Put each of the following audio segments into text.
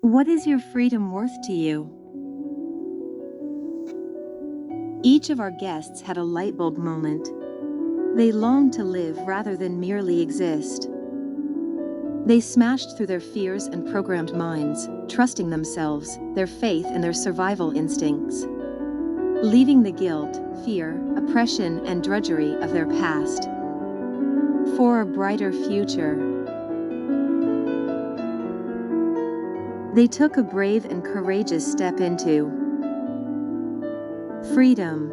What is your freedom worth to you? Each of our guests had a light bulb moment. They longed to live rather than merely exist. They smashed through their fears and programmed minds, trusting themselves, their faith, and their survival instincts, leaving the guilt, fear, oppression, and drudgery of their past for a brighter future. They took a brave and courageous step into freedom.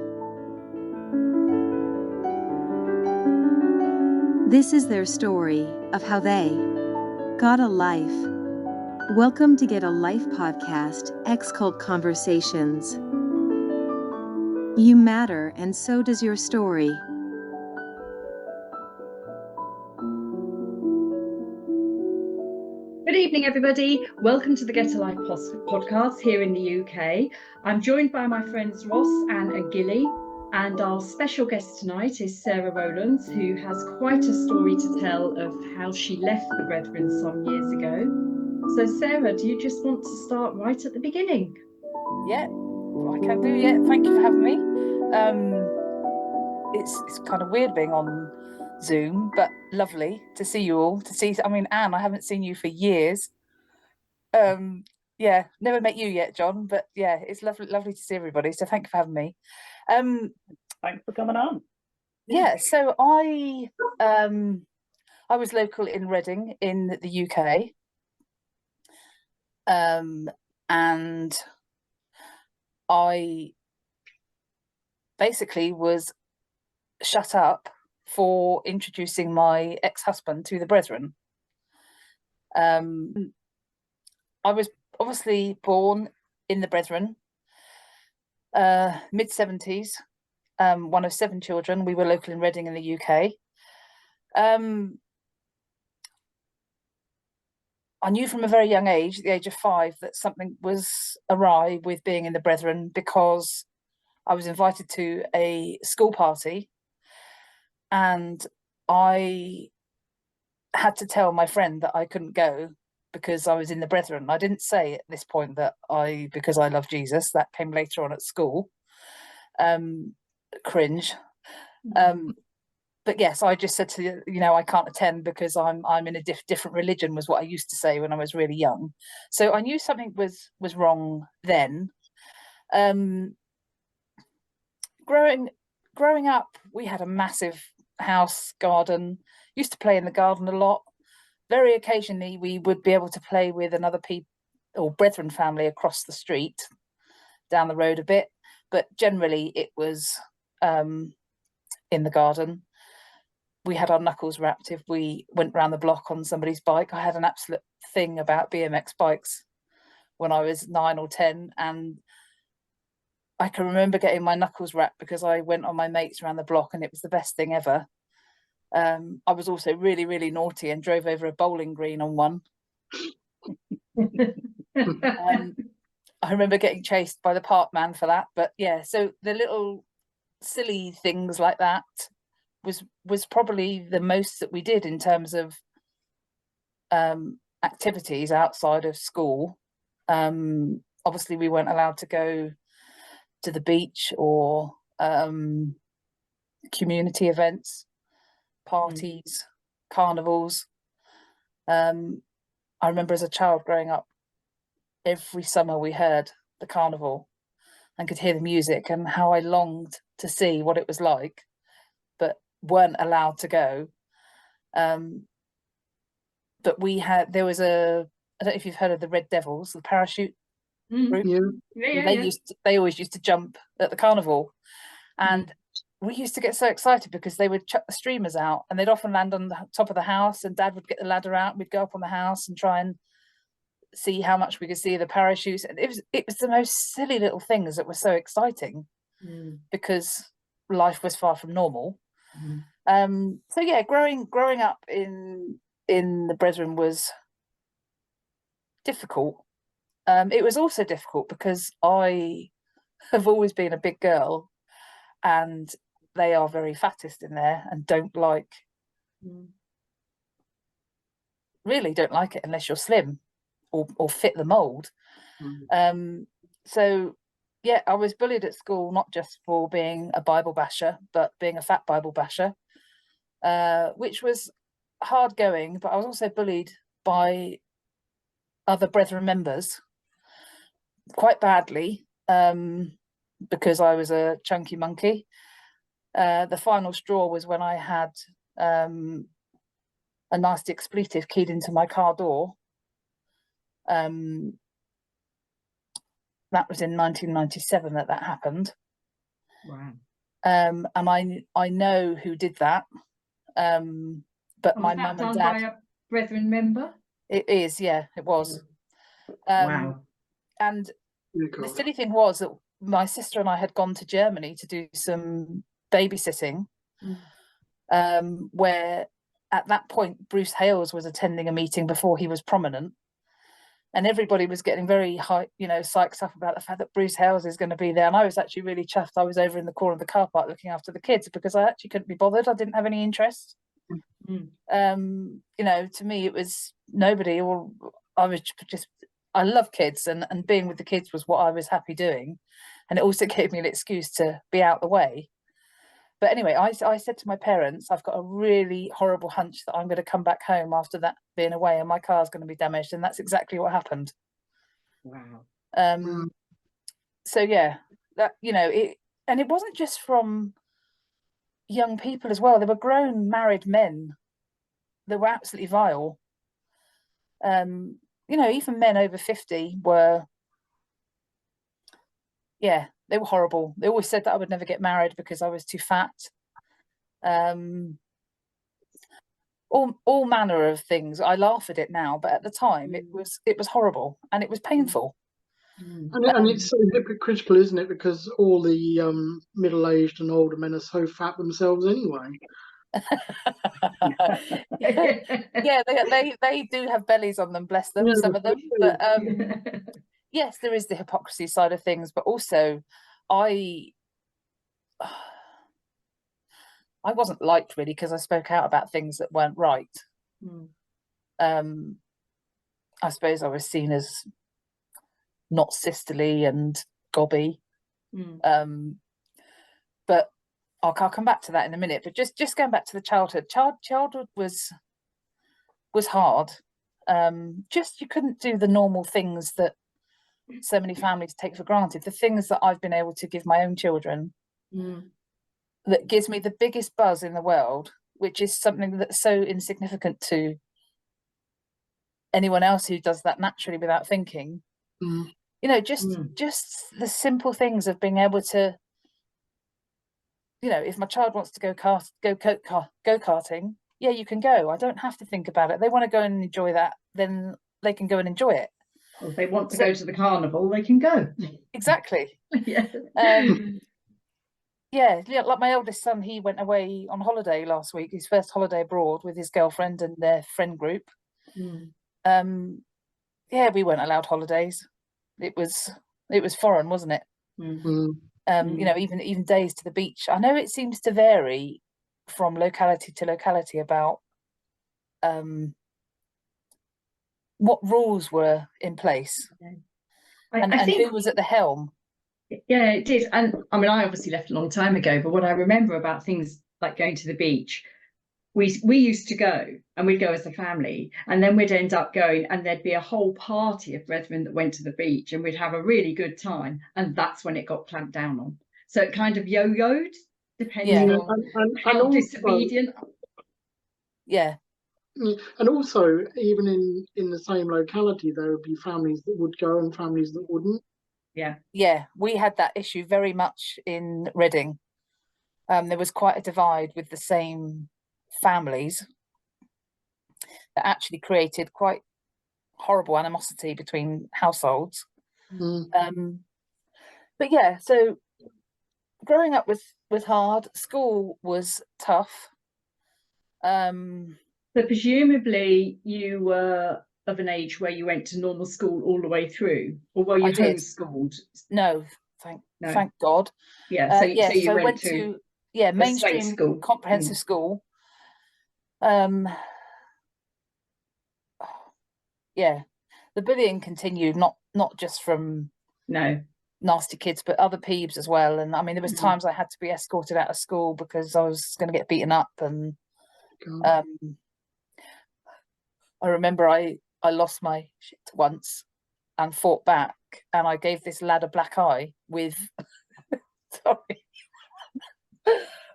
This is their story of how they got a life. Welcome to Get a Life podcast, X-Cult Conversations. You matter, and so does your story. Good evening, everybody. Welcome to the Get a Life podcast here in the UK. I'm joined by my friends Ross and Agili, and our special guest tonight is Sarah Rowlands, who has quite a story to tell of how she left the Brethren some years ago. So, Sarah, do you just want to start right at the beginning? Yeah, I can do. Yeah, thank you for having me. It's kind of weird being on Zoom, but lovely to see you all. Anne, I haven't seen you for years. Yeah, never met you yet, John, but yeah, it's lovely to see everybody. So thank you for having me. Thanks for coming on. Yeah, so I was local in Reading in the UK, and I basically was shut up for introducing my ex-husband to the Brethren. I was obviously born in the Brethren, mid-70s, one of 7 children. We were local in Reading in the UK. I knew from a very young age, at the age of 5, that something was awry with being in the Brethren, because I was invited to a school party and I had to tell my friend that I couldn't go because I was in the Brethren. I didn't say at this point that because I love Jesus. That came later on at school. Cringe. But yes, I just said to I can't attend because I'm in a different religion, was what I used to say when I was really young. So I knew something was wrong then. Growing up, we had a massive house, garden, used to play in the garden a lot. Very occasionally we would be able to play with another Brethren family across the street, down the road a bit, but generally it was in the garden. We had our knuckles wrapped if we went round the block on somebody's bike. I had an absolute thing about BMX bikes when I was 9 or 10, and I can remember getting my knuckles wrapped because I went on my mates around the block and it was the best thing ever. I was also really, really naughty and drove over a bowling green on one. I remember getting chased by the park man for that. But yeah, so the little silly things like that was probably the most that we did in terms of activities outside of school. Obviously, we weren't allowed to go to the beach or community events, parties, carnivals. I remember as a child growing up, every summer we heard the carnival and could hear the music, and how I longed to see what it was like, but weren't allowed to go. But there was I don't know if you've heard of the Red Devils, the parachute group. They always used to jump at the carnival, and we used to get so excited because they would chuck the streamers out and they'd often land on the top of the house, and Dad would get the ladder out. We'd go up on the house and try and see how much we could see the parachutes. And it was the most silly little things that were so exciting because life was far from normal. So yeah, growing up in the Brethren was difficult. It was also difficult because I have always been a big girl, and they are very fattest in there and really don't like it unless you're slim or fit the mold. So yeah, I was bullied at school, not just for being a Bible basher, but being a fat Bible basher, which was hard going. But I was also bullied by other brethren members quite badly, because I was a chunky monkey. The final straw was when I had a nasty expletive keyed into my car door. That was in 1997 that happened. Wow. And I know who did that. But my mum and dad. By a brethren member? It is, yeah, it was. Wow. And the silly thing was that my sister and I had gone to Germany to do some babysitting, where at that point Bruce Hales was attending a meeting before he was prominent. And everybody was getting very high, psyched up about the fact that Bruce Hales is going to be there. And I was actually really chuffed. I was over in the corner of the car park looking after the kids because I actually couldn't be bothered. I didn't have any interest. To me, it was nobody, or I was just, I love kids, and being with the kids was what I was happy doing. And it also gave me an excuse to be out the way. But anyway, I said to my parents, I've got a really horrible hunch that I'm going to come back home after that being away and my car's going to be damaged. And that's exactly what happened. Wow. So yeah, that, it wasn't just from young people as well. There were grown married men that were absolutely vile. Even men over 50 were, yeah, they were horrible. They always said that I would never get married because I was too fat. All manner of things. I laugh at it now, but at the time it was horrible and it was painful. And it's so hypocritical, isn't it? Because all the middle-aged and older men are so fat themselves anyway. Yeah, they do have bellies on them, bless them, some of them. But yes, there is the hypocrisy side of things, but also I wasn't liked really because I spoke out about things that weren't right. I suppose I was seen as not sisterly and gobby. But I'll come back to that in a minute. But just going back to the childhood. Childhood was hard. You couldn't do the normal things that so many families take for granted. The things that I've been able to give my own children, that gives me the biggest buzz in the world, which is something that's so insignificant to anyone else who does that naturally without thinking. Just the simple things of being able to, if my child wants to go karting, yeah, you can go. I don't have to think about it. They want to go and enjoy that, then they can go and enjoy it. Well, if they want to go to the carnival, they can go. Exactly. Yeah. Like my eldest son, he went away on holiday last week, his first holiday abroad with his girlfriend and their friend group. We weren't allowed holidays. It was foreign, wasn't it? Even days to the beach. I know it seems to vary from locality to locality about what rules were in place and who was at the helm. Yeah, it did. And I mean, I obviously left a long time ago, but what I remember about things like going to the beach, we used to go, and we'd go as a family, and then we'd end up going, and there'd be a whole party of brethren that went to the beach, and we'd have a really good time, and that's when it got clamped down on. So it kind of yo-yoed, depending on how disobedient. Yeah. And also, even in the same locality, there would be families that would go and families that wouldn't. Yeah, we had that issue very much in Reading. There was quite a divide with the same families that actually created quite horrible animosity between households. But yeah, so growing up was hard. School was tough. But presumably you were of an age where you went to normal school all the way through, or were you homeschooled? No, thank God. Yeah, so you went to mainstream school. Comprehensive school. the bullying continued, not just from nasty kids, but other peeves as well. And I mean, there was times I had to be escorted out of school because I was going to get beaten up. And I remember I lost my shit once and fought back, and I gave this lad a black eye with sorry,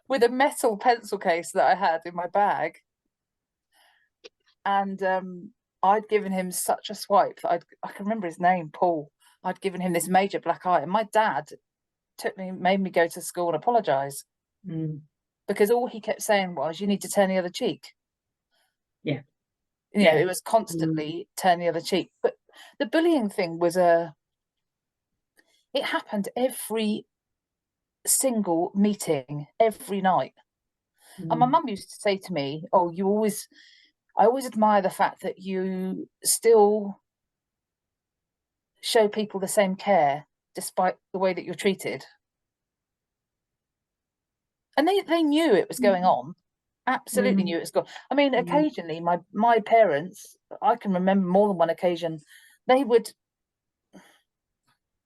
with a metal pencil case that I had in my bag. And I'd given him such a swipe that I can remember his name, Paul. I'd given him this major black eye, and my dad made me go to school and apologise because all he kept saying was, "You need to turn the other cheek." Yeah, you know, it was constantly turn the other cheek. But the bullying thing was it happened every single meeting, every night. And my mum used to say to me, "Oh, I always admire the fact that you still show people the same care despite the way that you're treated." And they knew it was going on, absolutely knew it was going. I mean, occasionally my parents, I can remember more than one occasion, they would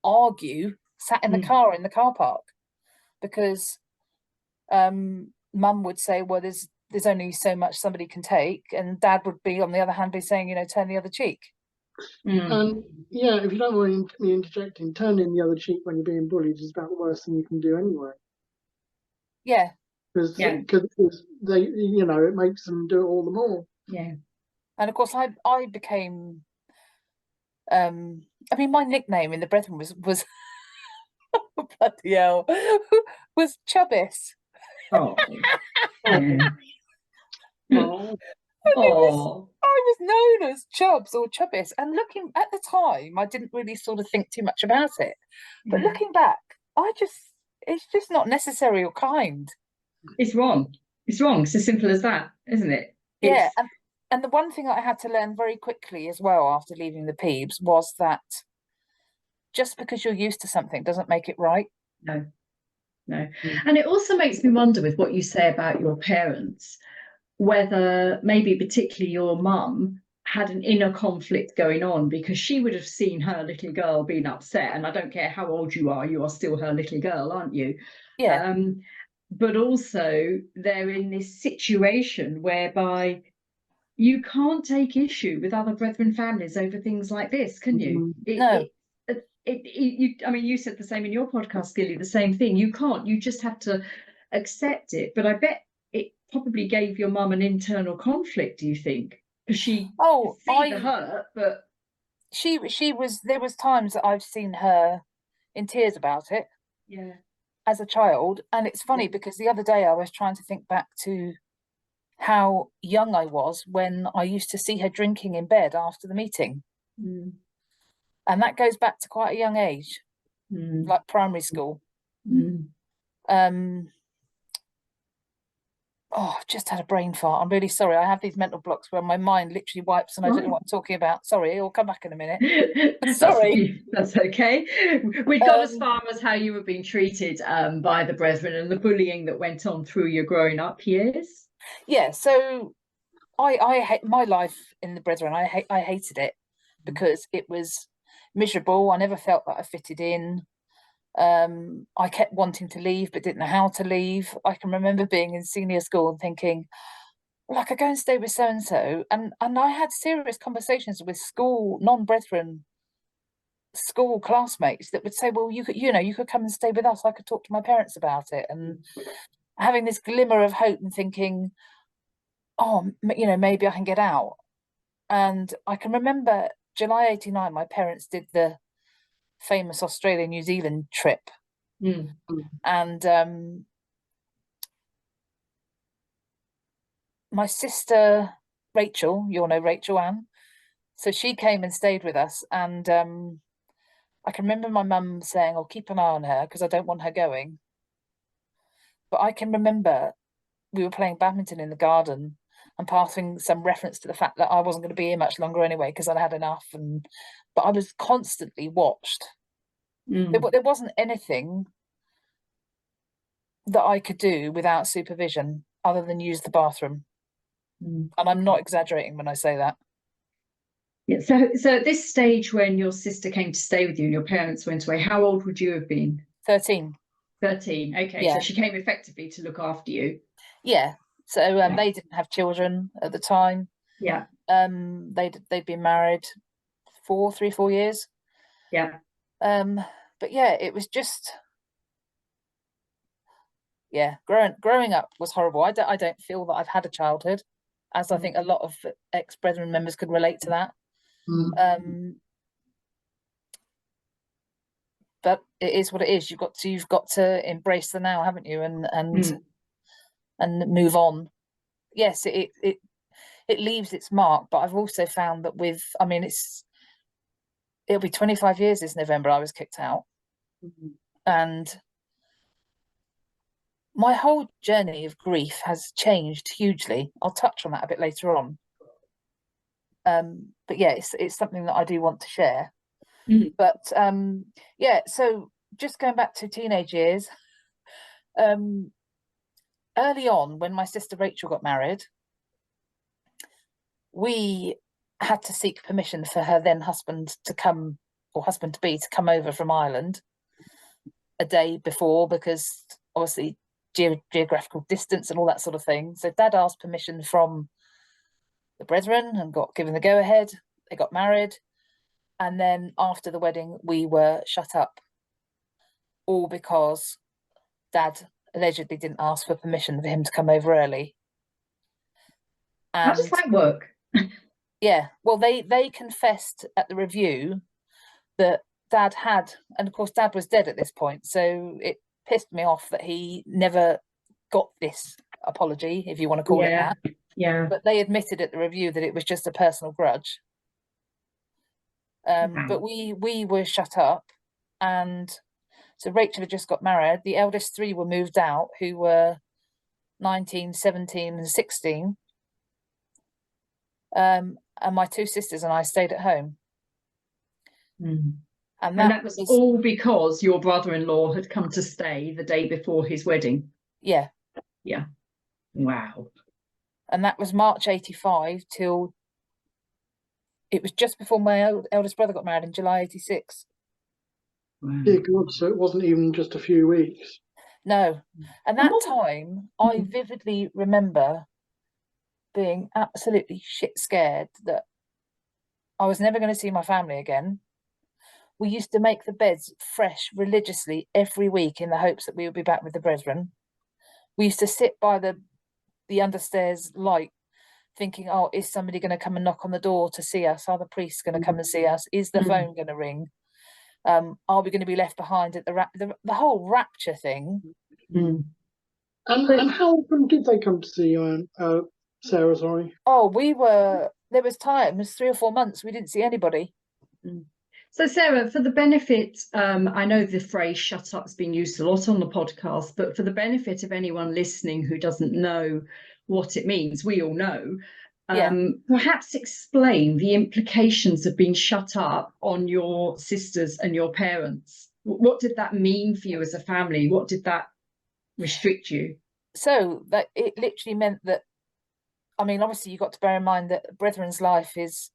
argue sat in the car in the car park because mum would say, well, there's only so much somebody can take, and dad would be on the other hand be saying, you know, turn the other cheek. And yeah, if you don't mind me interjecting, turning the other cheek when you're being bullied is about the worst thing you can do anyway. Yeah. Because they, you know, it makes them do it all the more. Yeah. And of course I became I mean, my nickname in the Brethren was bloody hell, was Chubbis. Oh. Yeah. I was known as Chubbs or Chubbis, and looking at the time, I didn't really sort of think too much about it. But looking back, it's just not necessary or kind. It's wrong. It's wrong. It's as simple as that, isn't it? Yeah, and the one thing that I had to learn very quickly as well after leaving the Peebs was that just because you're used to something doesn't make it right. No. And it also makes me wonder with what you say about your parents, whether maybe particularly your mum had an inner conflict going on, because she would have seen her little girl being upset, and I don't care how old you are still her little girl, aren't you? Yeah. But also they're in this situation whereby you can't take issue with other Brethren families over things like this, can you? No. I mean, you said the same in your podcast, Gilly, the same thing. You can't, you just have to accept it. But I bet it probably gave your mum an internal conflict, do you think? Because she see the hurt, but she was, there was times that I've seen her in tears about it. Yeah. As a child. And it's funny because the other day I was trying to think back to how young I was when I used to see her drinking in bed after the meeting. And that goes back to quite a young age, like primary school. Oh, I've just had a brain fart. I'm really sorry. I have these mental blocks where my mind literally wipes and I don't know what I'm talking about. Sorry, it'll come back in a minute. Sorry. That's okay. We got as far as how you were being treated by the Brethren and the bullying that went on through your growing up years. Yeah, so I hate my life in the Brethren. I hated it because it was miserable. I never felt that I fitted in. I kept wanting to leave but didn't know how to leave. I can remember being in senior school and thinking, well, I could go and stay with so and so, and I had serious conversations with school non-Brethren school classmates that would say, well, you could come and stay with us. I could talk to my parents about it, and having this glimmer of hope and thinking, oh, you know, maybe I can get out. And I can remember July 89, my parents did the famous Australia-New Zealand trip. And my sister Rachel, you'll know Rachel Ann, so she came and stayed with us. And I can remember my mum saying, "Oh, keep an eye on her because I don't want her going." But I can remember we were playing badminton in the garden and passing some reference to the fact that I wasn't going to be here much longer anyway because I'd had enough. But I was constantly watched. There wasn't anything that I could do without supervision other than use the bathroom. And I'm not exaggerating when I say that. Yeah. So at this stage, when your sister came to stay with you and your parents went away, how old would you have been? 13. 13. Okay. Yeah. So she came effectively to look after you. Yeah. So they didn't have children at the time. Yeah. They'd been married 3-4 years. Yeah. But yeah, it was just, yeah, growing up was horrible. I don't feel that I've had a childhood, as I think a lot of ex-Brethren members could relate to that. Mm. But it is what it is. You've got to embrace the now, haven't you? And move on. Yes, it leaves its mark, but I've also found that it'll be 25 years this November I was kicked out. And my whole journey of grief has changed hugely. I'll touch on that a bit later on. But yeah, it's something that I do want to share. But yeah, so just going back to teenage years, early on when my sister Rachel got married, we had to seek permission for her then husband to come, or husband to be, to come over from Ireland a day before, because obviously geographical distance and all that sort of thing. So Dad asked permission from the Brethren and got given the go ahead. They got married, and then after the wedding we were shut up, all because Dad allegedly didn't ask for permission for him to come over early. And how does that work? Yeah, well, they confessed at the review that Dad had, and of course Dad was dead at this point, so it pissed me off that he never got this apology, if you want to call it that. Yeah. But they admitted at the review that it was just a personal grudge. But we were shut up, and so Rachel had just got married. The eldest three were moved out, who were 19, 17 and 16. And my two sisters and I stayed at home. And that was all because your brother-in-law had come to stay the day before his wedding. Yeah. Yeah. Wow. And that was March 85 till it was just before my eldest brother got married in July 86. Wow. Yeah, God, so it wasn't even just a few weeks. No. And that time, I vividly remember being absolutely shit scared that I was never going to see my family again. We used to make the beds fresh religiously every week in the hopes that we would be back with the Brethren. We used to sit by the understairs light thinking, oh, is somebody going to come and knock on the door to see us? Are the priests going to come and see us? Is the phone going to ring? Are we going to be left behind at the whole rapture thing? And how often did they come to see you, Sarah? Sorry. Oh, there was times 3 or 4 months we didn't see anybody. So Sarah, for the benefit, I know the phrase "shut up" has been used a lot on the podcast, but for the benefit of anyone listening who doesn't know what it means, we all know. Perhaps explain the implications of being shut up on your sisters and your parents. What did that mean for you as a family? What did that restrict you? So that it literally meant that, I mean, obviously you've got to bear in mind that Brethren's life is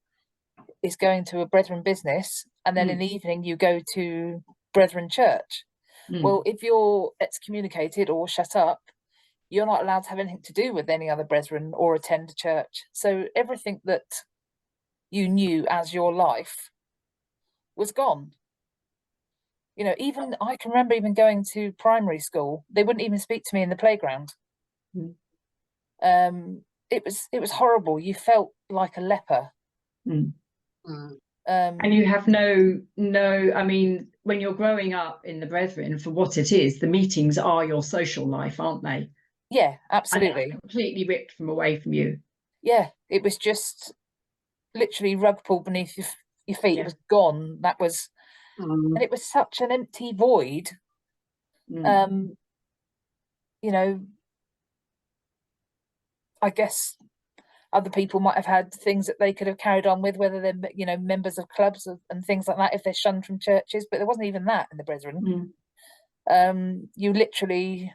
going to a Brethren business, and then in the evening you go to Brethren church. Well, if you're excommunicated or shut up, you're not allowed to have anything to do with any other Brethren or attend church. So everything that you knew as your life was gone. You know, even I can remember even going to primary school, they wouldn't even speak to me in the playground. It was horrible. You felt like a leper. And you have no, I mean, when you're growing up in the Brethren, for what it is, the meetings are your social life, aren't they? Yeah, absolutely. And completely ripped from away from you. Yeah, it was just literally rug pulled beneath your feet. It was gone. That was, and it was such an empty void. You know, I guess other people might have had things that they could have carried on with, whether they're, you know, members of clubs and things like that, if they're shunned from churches, but there wasn't even that in the Brethren. You literally,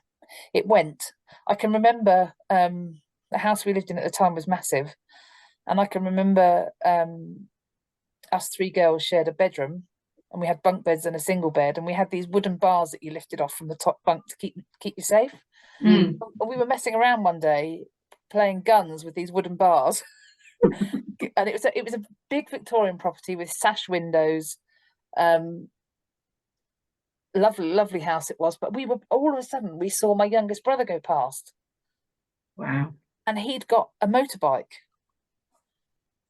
it went. I can remember the house we lived in at the time was massive, and I can remember us three girls shared a bedroom, and we had bunk beds and a single bed, and we had these wooden bars that you lifted off from the top bunk to keep you safe. Mm. And we were messing around one day playing guns with these wooden bars. And it was a big Victorian property with sash windows. Lovely house it was, but we were all of a sudden we saw my youngest brother go past. Wow. And he'd got a motorbike.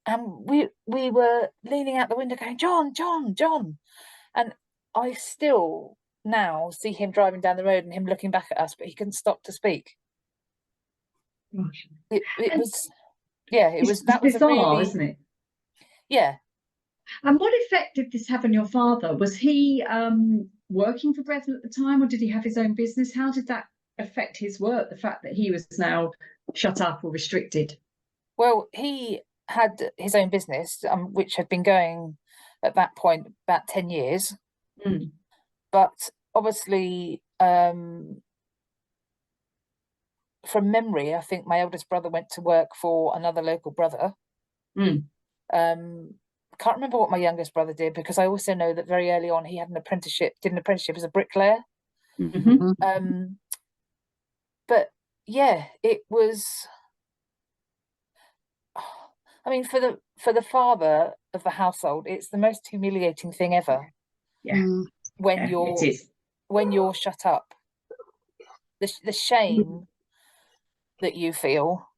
And we were leaning out the window going, John, John, John. And I still now see him driving down the road and him looking back at us, but he couldn't stop to speak. Gosh. It was, yeah, it was, that was bizarre, a really, isn't it? Yeah. And what effect did this have on your father? Was he working for Brethren at the time, or did he have his own business? How did that affect his work, the fact that he was now shut up or restricted? Well, he had his own business, which had been going at that point about 10 years. Mm. But obviously, from memory, I think my eldest brother went to work for another local brother. Mm. Can't remember what my youngest brother did, because I also know that very early on he had did an apprenticeship as a bricklayer. Mm-hmm. But yeah, it was, I mean, for the father of the household, it's the most humiliating thing ever. Yeah. When you're shut up, the shame that you feel.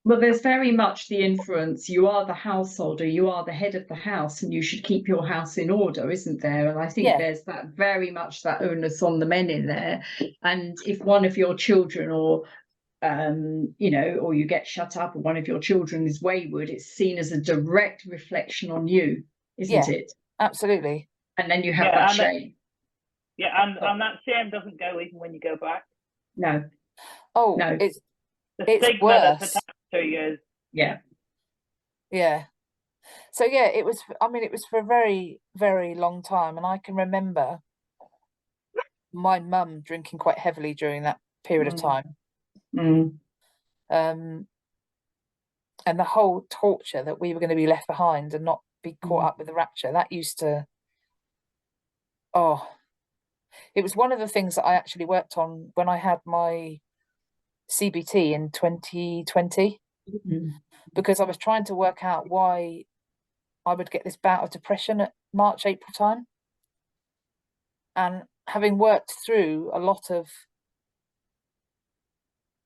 Well, there's very much the inference, you are the householder, you are the head of the house, and you should keep your house in order, isn't there? And I think there's that very much that onus on the men in there. And if one of your children or you get shut up, or one of your children is wayward, it's seen as a direct reflection on you, isn't it? Absolutely. And then you have that shame. And that shame doesn't go even when you go back. No. Oh, no. It's stigma worse. that's attached to you. Yeah. So yeah, it was for a very, very long time. And I can remember my mum drinking quite heavily during that period of time. And the whole torture that we were going to be left behind and not be caught up with the rapture, that used to, it was one of the things that I actually worked on when I had my CBT in 2020, because I was trying to work out why I would get this bout of depression at March, April time. And having worked through a lot of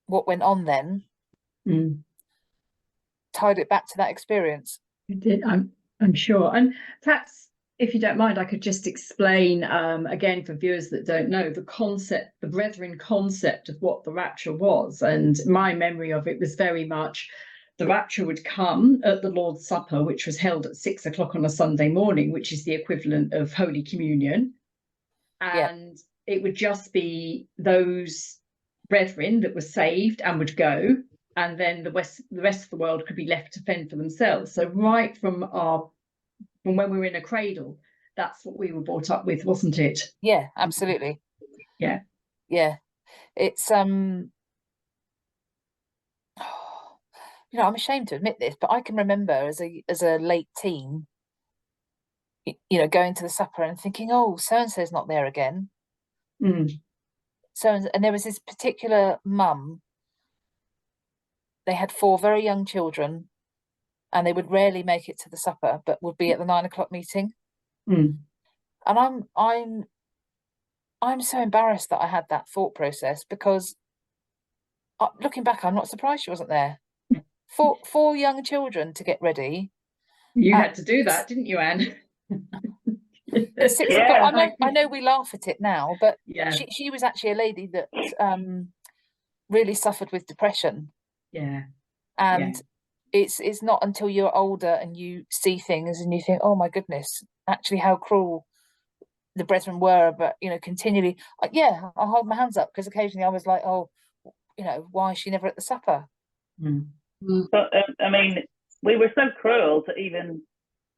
what went on then, tied it back to that experience. It did, I'm sure. And perhaps, if you don't mind, I could just explain again for viewers that don't know the concept, the Brethren concept of what the rapture was. And my memory of it was very much the rapture would come at the Lord's Supper, which was held at 6 o'clock on a Sunday morning, which is the equivalent of Holy Communion. And it would just be those brethren that were saved and would go, and then the rest of the world could be left to fend for themselves. So right from when we were in a cradle, that's what we were brought up with, wasn't it? Yeah, absolutely. Yeah. It's I'm ashamed to admit this, but I can remember as a late teen, going to the supper and thinking, oh, so and so's not there again. And there was this particular mum. They had 4 very young children, and they would rarely make it to the supper, but would be at the 9 o'clock meeting. And I'm so embarrassed that I had that thought process, because looking back, I'm not surprised she wasn't there. 4 young children to get ready. You had to do that, didn't you, Anne? At 6 o'clock. I know we laugh at it now, but she was actually a lady that really suffered with depression. And it's not until you're older and you see things and you think, oh my goodness, actually how cruel the brethren were. But continually, I'll hold my hands up, because occasionally I was like, oh, why is she never at the supper? But we were so cruel to even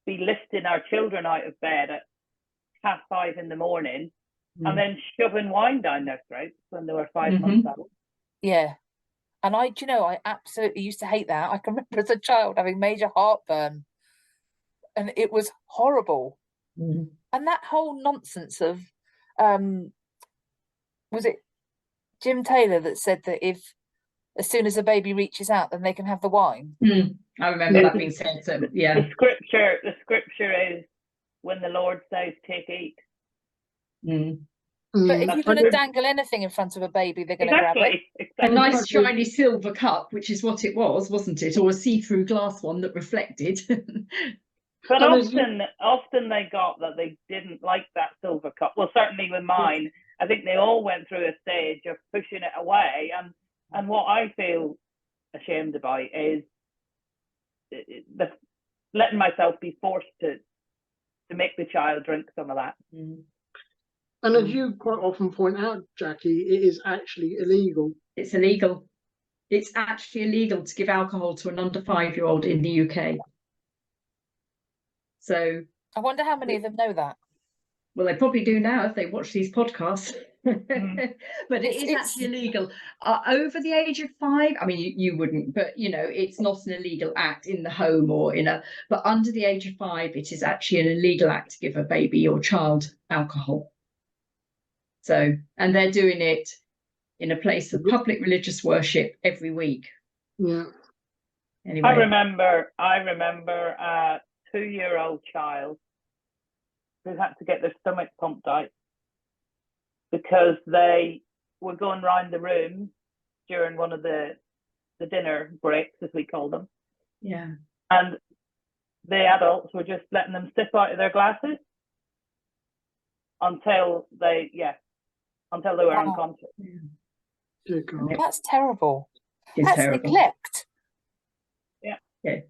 be lifting our children out of bed at 5:30 in the morning and then shoving wine down their throats when they were 5 months old. And I absolutely used to hate that. I can remember as a child having major heartburn and it was horrible. Mm. And that whole nonsense of, was it Jim Taylor that said that if as soon as a baby reaches out, then they can have the wine? I remember that being said. So, yeah. The scripture is, when the Lord says, take, eat. But if you're going to That's dangle anything in front of a baby, they're going to grab it. A nice shiny silver cup, which is what it was, wasn't it? Or a see-through glass one that reflected. But often they got that they didn't like that silver cup. Well, certainly with mine, I think they all went through a stage of pushing it away. And what I feel ashamed about is letting myself be forced to make the child drink some of that. And as you quite often point out, Jackie, it is actually illegal. It's illegal. It's actually illegal to give alcohol to an under 5-year-old in the UK. So I wonder how many of them know that. Well, they probably do now if they watch these podcasts. But it is actually illegal. Over the age of 5, I mean, you wouldn't, but you know, it's not an illegal act in the home or but under the age of 5, it is actually an illegal act to give a baby or child alcohol. So, and they're doing it in a place of public religious worship every week. Yeah. Anyway, I remember a 2-year-old child who had to get their stomach pumped out because they were going round the room during one of the dinner breaks, as we call them. Yeah. And the adults were just letting them sip out of their glasses until they were unconscious. That's terrible. It's That's terrible. neglect. Yeah. Yeah.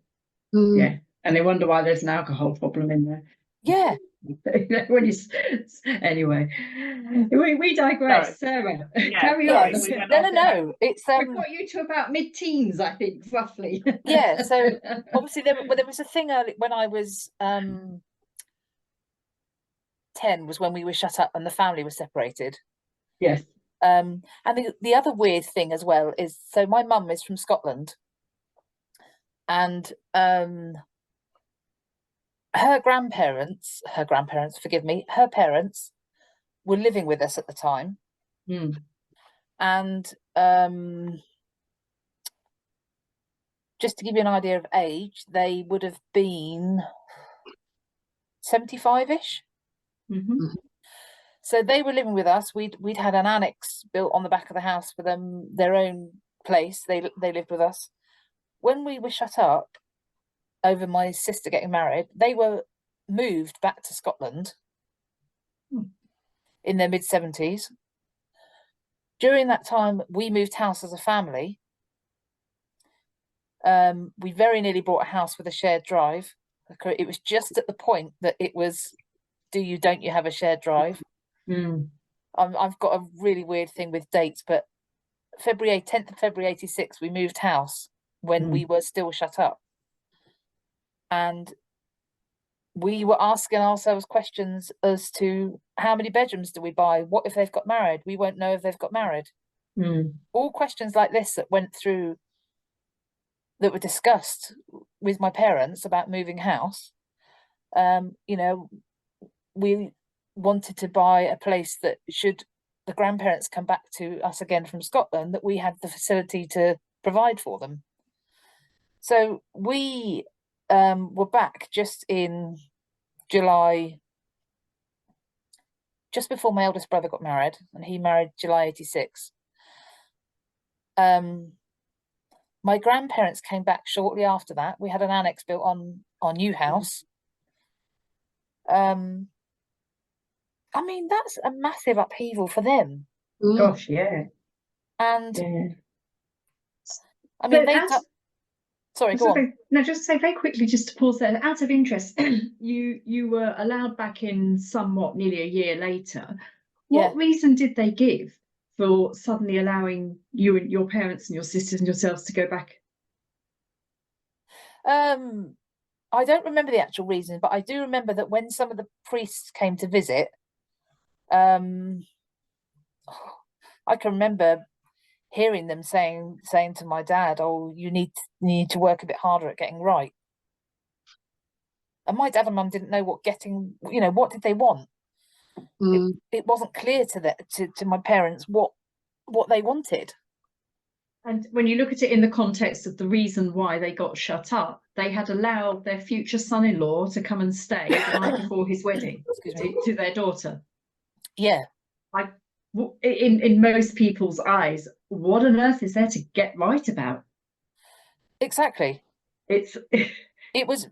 Yeah. And they wonder why there's an alcohol problem in there. Yeah. Anyway, we digress. Sarah, carry on. No. It's we've got you to about mid-teens, I think, roughly. Yeah. So obviously there was a thing early when I was 10 was when we were shut up and the family was separated. Yes. And the other weird thing as well is, so my mum is from Scotland, and her parents were living with us at the time. And just to give you an idea of age, they would have been 75-ish. So they were living with us. We'd had an annex built on the back of the house for them, their own place. They lived with us. When we were shut up over my sister getting married, they were moved back to Scotland in their mid-70s. During that time, we moved house as a family. We very nearly bought a house with a shared drive. It was just at the point that it was, don't you have a shared drive? I've got a really weird thing with dates, but 10th of February 86, we moved house when we were still shut up. And we were asking ourselves questions as to how many bedrooms do we buy? What if they've got married? We won't know if they've got married. All questions like this that went through, that were discussed with my parents about moving house. We wanted to buy a place that, should the grandparents come back to us again from Scotland, that we had the facility to provide for them. So we were back just in July, just before my eldest brother got married, and he married July 86. My grandparents came back shortly after that. We had an annex built on our new house. I mean, that's a massive upheaval for them. Gosh, yeah. And I mean, sorry, go on. No, just say very quickly, just to pause there. Out of interest, you were allowed back in somewhat nearly a year later. What reason did they give for suddenly allowing you and your parents and your sisters and yourselves to go back? I don't remember the actual reason, but I do remember that when some of the priests came to visit, I can remember hearing them saying to my dad, "Oh, you need to work a bit harder at getting right." And my dad and mum didn't know what getting, what did they want? It wasn't clear to my parents what they wanted. And when you look at it in the context of the reason why they got shut up, they had allowed their future son-in-law to come and stay the night before his wedding to their daughter. Yeah. In most people's eyes, what on earth is there to get right about? Exactly. It was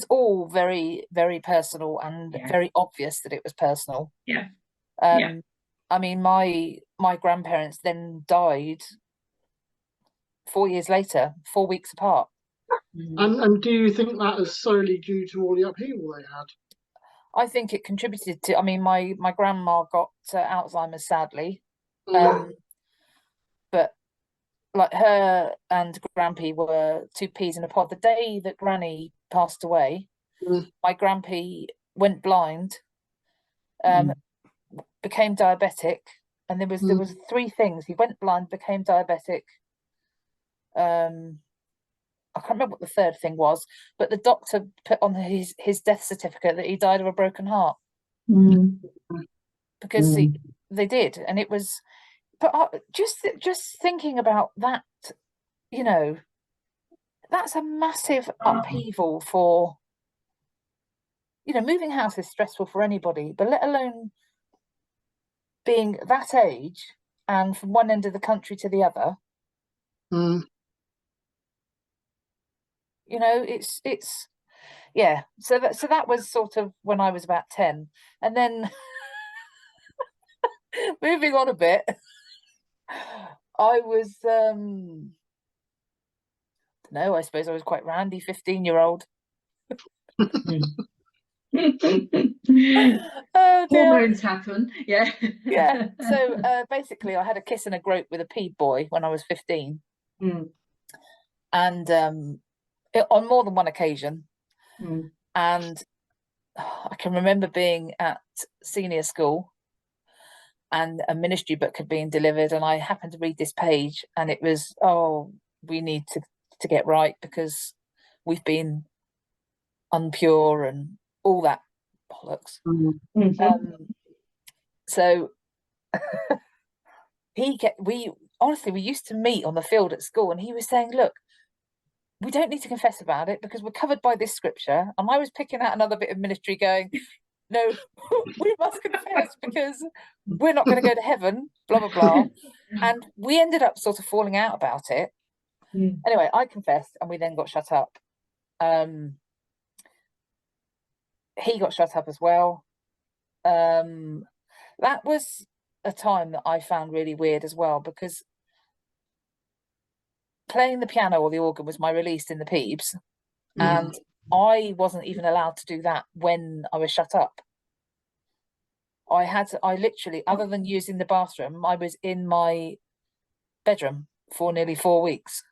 all very, very personal and very obvious that it was personal. Yeah. I mean, my grandparents then died 4 years later, 4 weeks apart. And do you think that is solely due to all the upheaval they had? I think it contributed to. I mean, my grandma got Alzheimer's, sadly, but like her and Grampy were two peas in a pod. The day that Granny passed away, my Grampy went blind, became diabetic, and there was three things. He went blind, became diabetic. I can't remember what the third thing was, but the doctor put on his death certificate that he died of a broken heart. Because they did, and it was. But just thinking about that, that's a massive upheaval for. Moving house is stressful for anybody, but let alone being that age and from one end of the country to the other. It's yeah. So that was sort of when I was about 10, and then moving on a bit, I was no, I suppose I was quite randy, 15-year-old. Oh, hormones happen. Yeah. So basically, I had a kiss and a grope with a P boy when I was 15, and on more than one occasion. And I can remember being at senior school, and a ministry book had been delivered, and I happened to read this page, and it was, we need to get right because we've been unpure and all that bollocks. So we used to meet on the field at school, and he was saying, look, we don't need to confess about it because we're covered by this scripture. And I was picking out another bit of ministry going, no, we must confess because we're not going to go to heaven, blah, blah, blah. And we ended up sort of falling out about it. Anyway, I confessed, and we then got shut up. He got shut up as well. That was a time that I found really weird as well, because playing the piano or the organ was my release in the Peebs, and I wasn't even allowed to do that when I was shut up. I literally, other than using the bathroom, I was in my bedroom for nearly 4 weeks.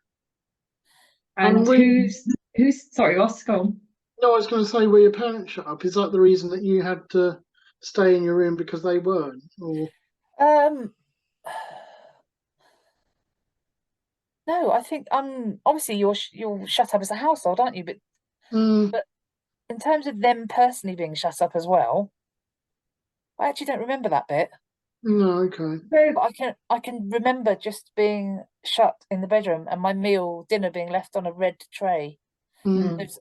And who's sorry, Oscar? No, I was going to say, were your parents shut up? Is that the reason that you had to stay in your room because they weren't? Or no, I think obviously you're shut up as a household, aren't you? But in terms of them personally being shut up as well, I actually don't remember that bit. No, okay. But I can remember just being shut in the bedroom and my dinner being left on a red tray.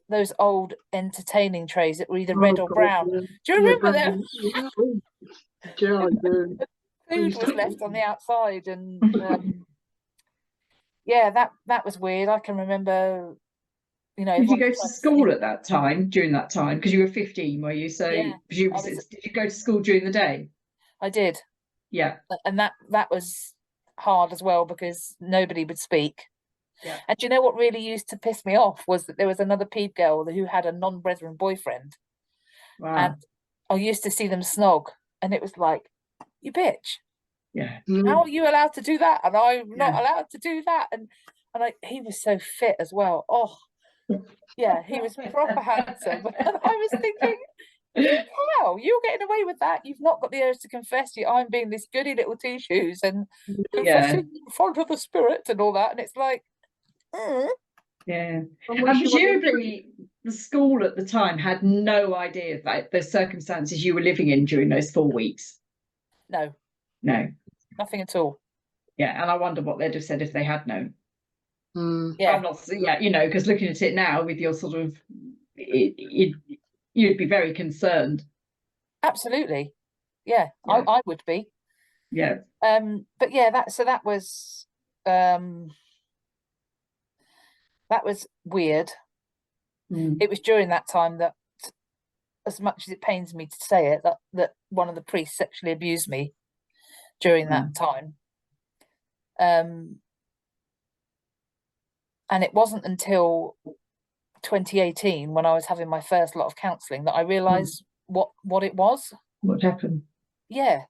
Those old entertaining trays that were either red or brown. Yeah. Do you remember them? Yeah, I do. Food was left on the outside, and yeah, that was weird. I can remember, Did you go to school at that time, during that time? Because you were 15, were you? So yeah, did you go to school during the day? I did. Yeah. And that was hard as well because nobody would speak. Yeah. And do you know what really used to piss me off was that there was another Peeb girl who had a non-brethren boyfriend. Wow. And I used to see them snog, and it was like, you bitch. Yeah. How are you allowed to do that? And I'm not allowed to do that. And he was so fit as well. Oh, yeah, he was proper handsome. And I was thinking, wow, you're getting away with that. You've not got the urge to confess. I'm being this goody little two-shoes and confessing in front of the spirit and all that. And it's like, Yeah. And And was she running- presumably the school at the time had no idea that the circumstances you were living in during those 4 weeks. No, No. nothing at all. Yeah. And I wonder what they'd have said if they had known. Yeah, I'm not, yeah, you know, because looking at it now with your sort of, you'd be very concerned. absolutely. Yeah, Yeah. I would be. Yeah. But yeah, that was weird. Mm. It was during that time that, as much as it pains me to say it, that one of the priests sexually abused me during that time. And it wasn't until 2018, when I was having my first lot of counselling, that I realised what it was. What happened? Yeah.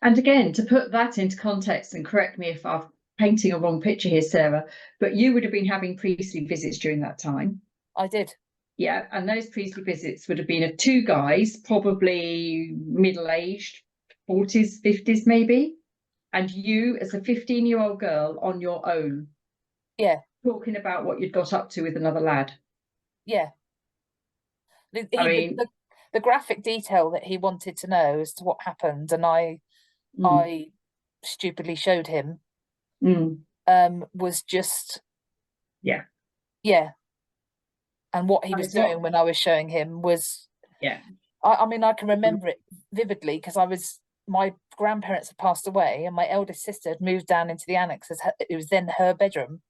And again, to put that into context, and correct me if I'm painting a wrong picture here, Sarah, but you would have been having priestly visits during that time. I did. Yeah, and those priestly visits would have been of two guys, probably middle-aged, 40s, 50s maybe, and you as a 15-year-old girl on your own. Yeah. Talking about what you'd got up to with another lad. Yeah. I mean, the graphic detail that he wanted to know as to what happened, and I stupidly showed him, was just, yeah. And what he was doing when I was showing him was, I mean, I can remember it vividly, because my grandparents had passed away, and my eldest sister had moved down into the annex as it was then her bedroom.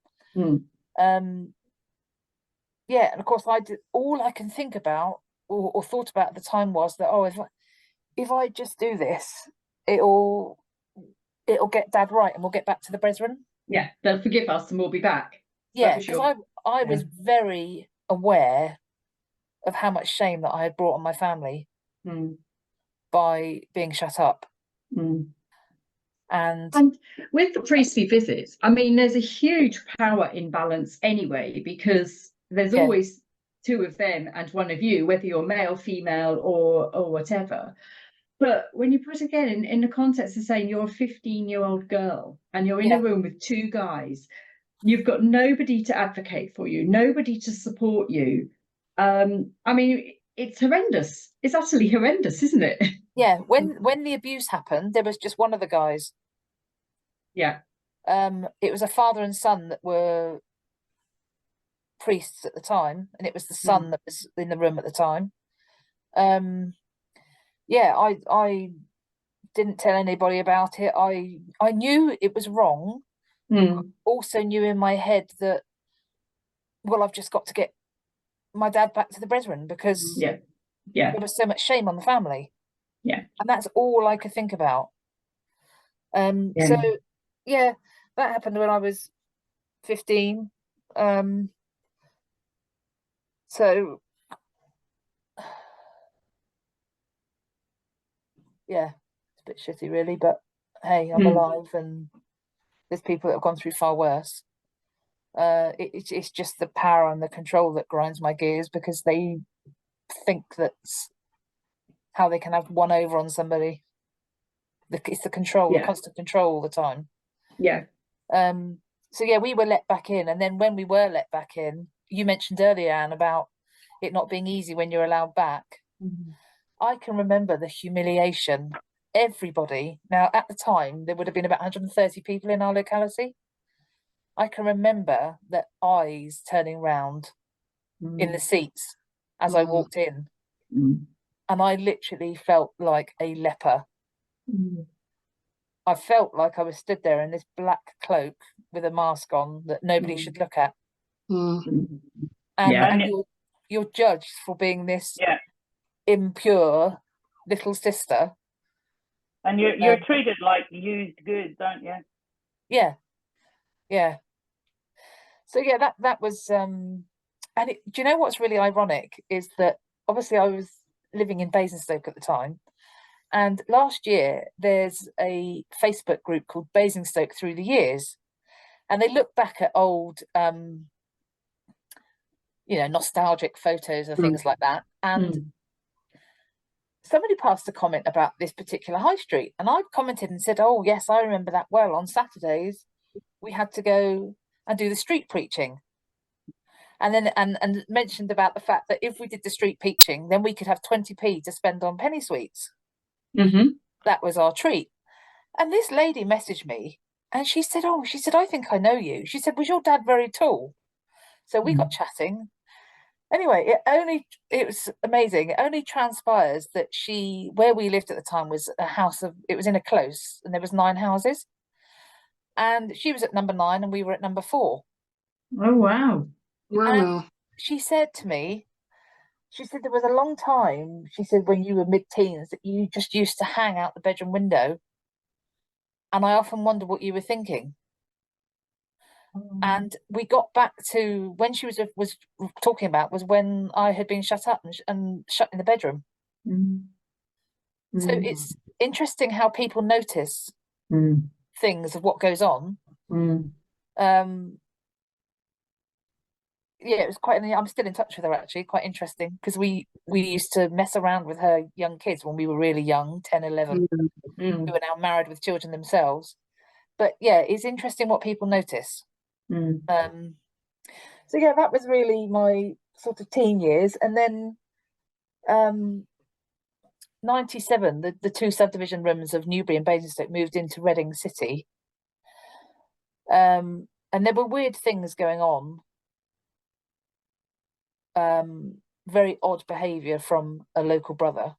Yeah, and of course all I can think about or thought about at the time was that, if I just do this, it'll get Dad right, and we'll get back to the brethren. Yeah, they'll forgive us and we'll be back. Yeah, because I was very aware of how much shame that I had brought on my family by being shut up. And with the priestly visits, I mean, there's a huge power imbalance anyway, because there's always two of them and one of you, whether you're male, female, or whatever. But when you put again in the context of saying you're a 15-year-old girl and you're in a room with two guys, you've got nobody to advocate for you, nobody to support you. I mean, it's horrendous. It's utterly horrendous, isn't it? Yeah, when the abuse happened, there was just one of the guys. Yeah. It was a father and son that were priests at the time, and it was the son that was in the room at the time. Yeah, I didn't tell anybody about it. I knew it was wrong. I also knew in my head that, well, I've just got to get my dad back to the brethren, because there was so much shame on the family. Yeah. And that's all I could think about. So yeah, that happened when I was 15. So yeah, it's a bit shitty really, but hey, I'm alive, and there's people that have gone through far worse. It's just the power and the control that grinds my gears, because they think that's how they can have one over on somebody. It's the control, the constant control all the time. Yeah. So yeah, we were let back in, and then when we were let back in, you mentioned earlier, Anne, about it not being easy when you're allowed back. I can remember the humiliation. Everybody, now at the time there would have been about 130 people in our locality. I can remember the eyes turning round in the seats as I walked in, and I literally felt like a leper. I felt like I was stood there in this black cloak with a mask on that nobody should look at. And you're judged for being this impure little sister. And you're treated like used goods, aren't you? Yeah. So yeah, that was and do you know what's really ironic is that obviously I was living in Basingstoke at the time, and last year there's a Facebook group called Basingstoke Through the Years, and they look back at old nostalgic photos and things like that, and somebody passed a comment about this particular high street, and I commented and said, oh yes, I remember that well. On Saturdays we had to go and do the street preaching. And then and mentioned about the fact that if we did the street peaching, then we could have 20p to spend on penny sweets. That was our treat. And this lady messaged me and she said, oh, she said, I think I know you. She said, was your dad very tall? So we got chatting. Anyway, it was amazing. It only transpires that where we lived at the time was it was in a close and there was 9 houses. And she was at number 9 and we were at number 4. Oh, wow. Wow. She said to me, she said there was a long time, she said, when you were mid-teens that you just used to hang out the bedroom window. And I often wonder what you were thinking. And we got back to when she was talking about was when I had been shut up and shut in the bedroom. So it's interesting how people notice things of what goes on. Yeah, it was quite. I'm still in touch with her actually. Quite interesting because we used to mess around with her young kids when we were really young, 10, 11, who are now married with children themselves. But yeah, it's interesting what people notice. So yeah, that was really my sort of teen years, and then 97, the 2 subdivision rooms of Newbury and Basingstoke moved into Reading City, and there were weird things going on. Very odd behaviour from a local brother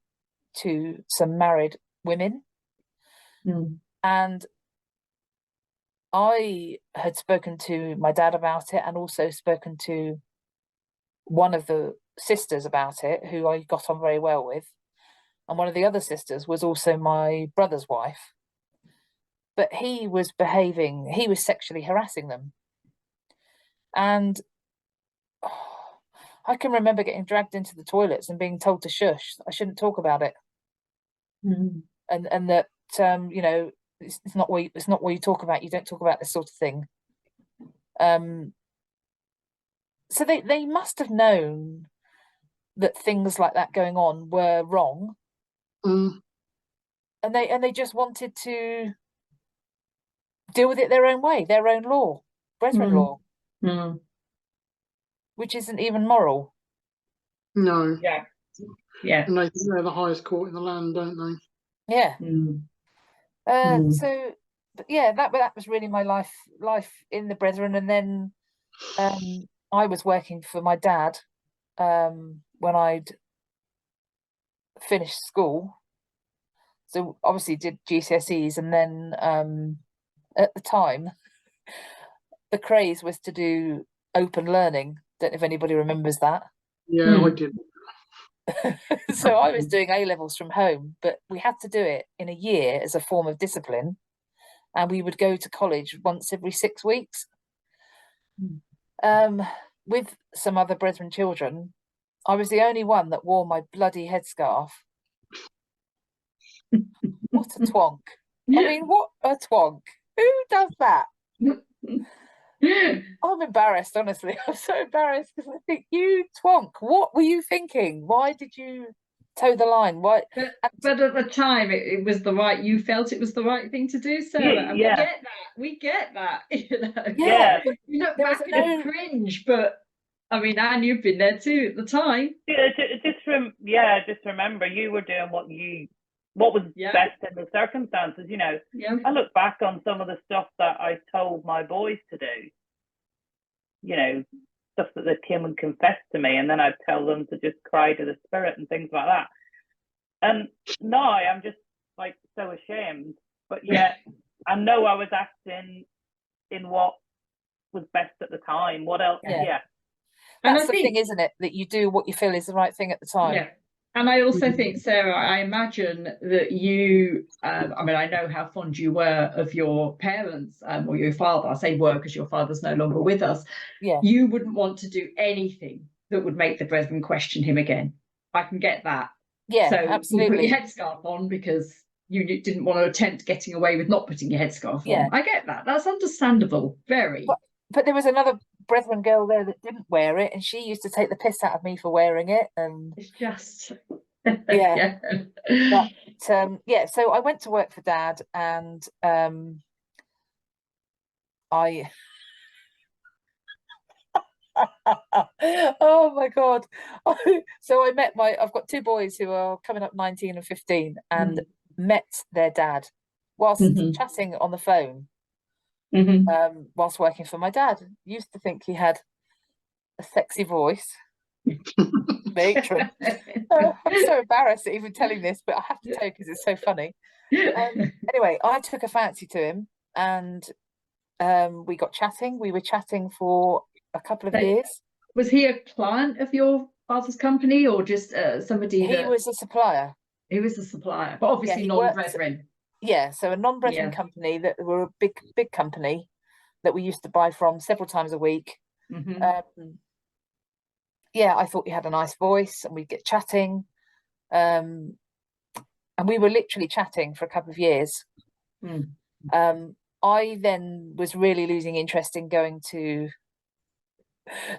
to some married women, and I had spoken to my dad about it and also spoken to one of the sisters about it, who I got on very well with. And one of the other sisters was also my brother's wife. But he was sexually harassing them. And I can remember getting dragged into the toilets and being told to shush. I shouldn't talk about it. And that, you know, it's not what you talk about. You don't talk about this sort of thing. So they must have known that things like that going on were wrong, and they just wanted to deal with it their own way, their own law, brethren law, which isn't even moral. No. Yeah. And they think they're the highest court in the land, don't they? Yeah. So, but yeah, that was really my life in the Brethren, and then I was working for my dad when I'd finished school. So obviously did GCSEs, and then at the time the craze was to do open learning. Don't know if anybody remembers that. Yeah, I did. So I was doing A-levels from home, but we had to do it in a year as a form of discipline, and we would go to college once every 6 weeks with some other Brethren children. I was the only one that wore my bloody headscarf. What a twonk. I mean, what a twonk. Who does that? I'm embarrassed, honestly. I'm so embarrassed because I think, you twonk, what were you thinking? Why did you toe the line? Why? But at the time, it was you felt it was the right thing to do, Sarah. And we get that. You know? Yeah. You look back and cringe, but I mean, Anne, you've been there too at the time. Just remember you were doing what was best in the circumstances. You know, I look back on some of the stuff that I told my boys to do. You know, stuff that they came and confessed to me, and then I'd tell them to just cry to the spirit and things like that. And now I'm just like so ashamed, but yet I know I was acting in what was best at the time. What else? Yeah. That's the thing, isn't it? That you do what you feel is the right thing at the time. Yeah. And I also think, Sarah, I imagine that you, I mean, I know how fond you were of your parents or your father. I say were because your father's no longer with us. Yeah. You wouldn't want to do anything that would make the Brethren question him again. I can get that. Yeah, so absolutely. You put your headscarf on because you didn't want to attempt getting away with not putting your headscarf on. I get that. That's understandable. Very. But there was another Brethren girl there that didn't wear it, and she used to take the piss out of me for wearing it. And it's just yeah. But so I went to work for Dad, and I Oh my God. So I've got two boys who are coming up 19 and 15 and met their dad whilst chatting on the phone, whilst working for my dad. Used to think he had a sexy voice. Matron. I'm so embarrassed at even telling this, but I have to tell you because it's so funny. Anyway, I took a fancy to him and we got chatting. We were chatting for a couple of years. Was he a client of your father's company or just somebody He was a supplier. He was a supplier, but obviously non-brethren. Yeah, so a non-brethren company that were a big company that we used to buy from several times a week. Yeah, I thought he had a nice voice and we'd get chatting. And we were literally chatting for a couple of years. I then was really losing interest in going to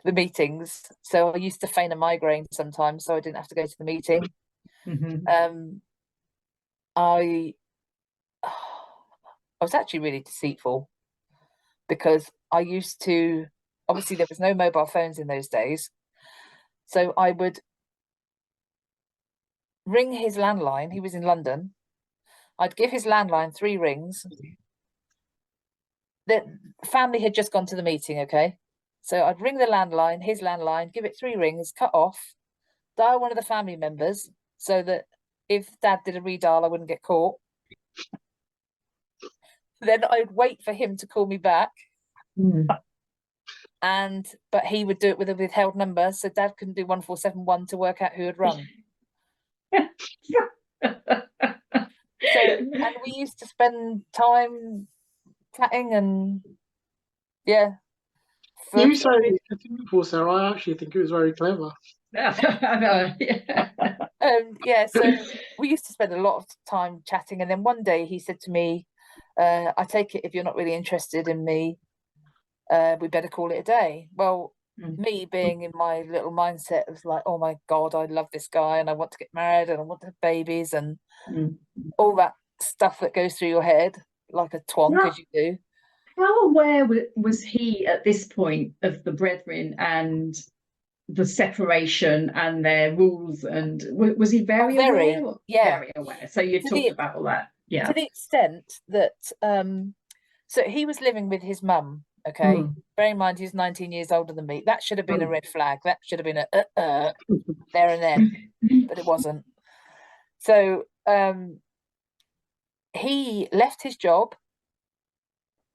the meetings. So I used to feign a migraine sometimes so I didn't have to go to the meeting. I was actually really deceitful because I used to, obviously there was no mobile phones in those days. So I would ring his landline. He was in London. I'd give his landline 3 rings. The family had just gone to the meeting, okay? So I'd ring the landline, his landline, give it 3 rings, cut off, dial one of the family members so that if Dad did a redial, I wouldn't get caught. Then I'd wait for him to call me back. But he would do it with a withheld number, so Dad couldn't do 1471 to work out who had rung. And we used to spend time chatting and You say it's beautiful, Sarah. I actually think it was very clever. So we used to spend a lot of time chatting, and then one day he said to me, I take it if you're not really interested in me, we better call it a day. Well, me being in my little mindset was like, oh my God, I love this guy and I want to get married and I want to have babies and all that stuff that goes through your head like a twonk, as you do. How aware was he at this point of the brethren and the separation and their rules? And was he very aware? Very aware. So you talked about all that. Yeah. To the extent that, so he was living with his mum. Okay, bear in mind he's 19 years older than me. That should have been a red flag. That should have been a there and then, but it wasn't. So he left his job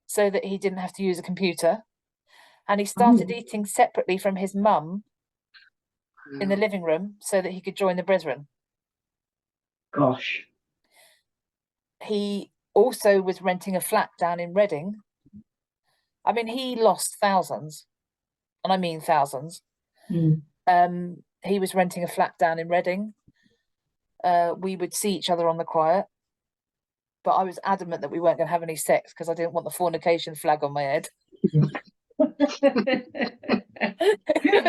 so that he didn't have to use a computer, and he started eating separately from his mum in the living room so that he could join the brethren. Gosh. He also was renting a flat down in Reading. I mean, he lost thousands, and I mean thousands. He was renting a flat down in Reading. We would see each other on the quiet, but I was adamant that we weren't going to have any sex because I didn't want the fornication flag on my head. Even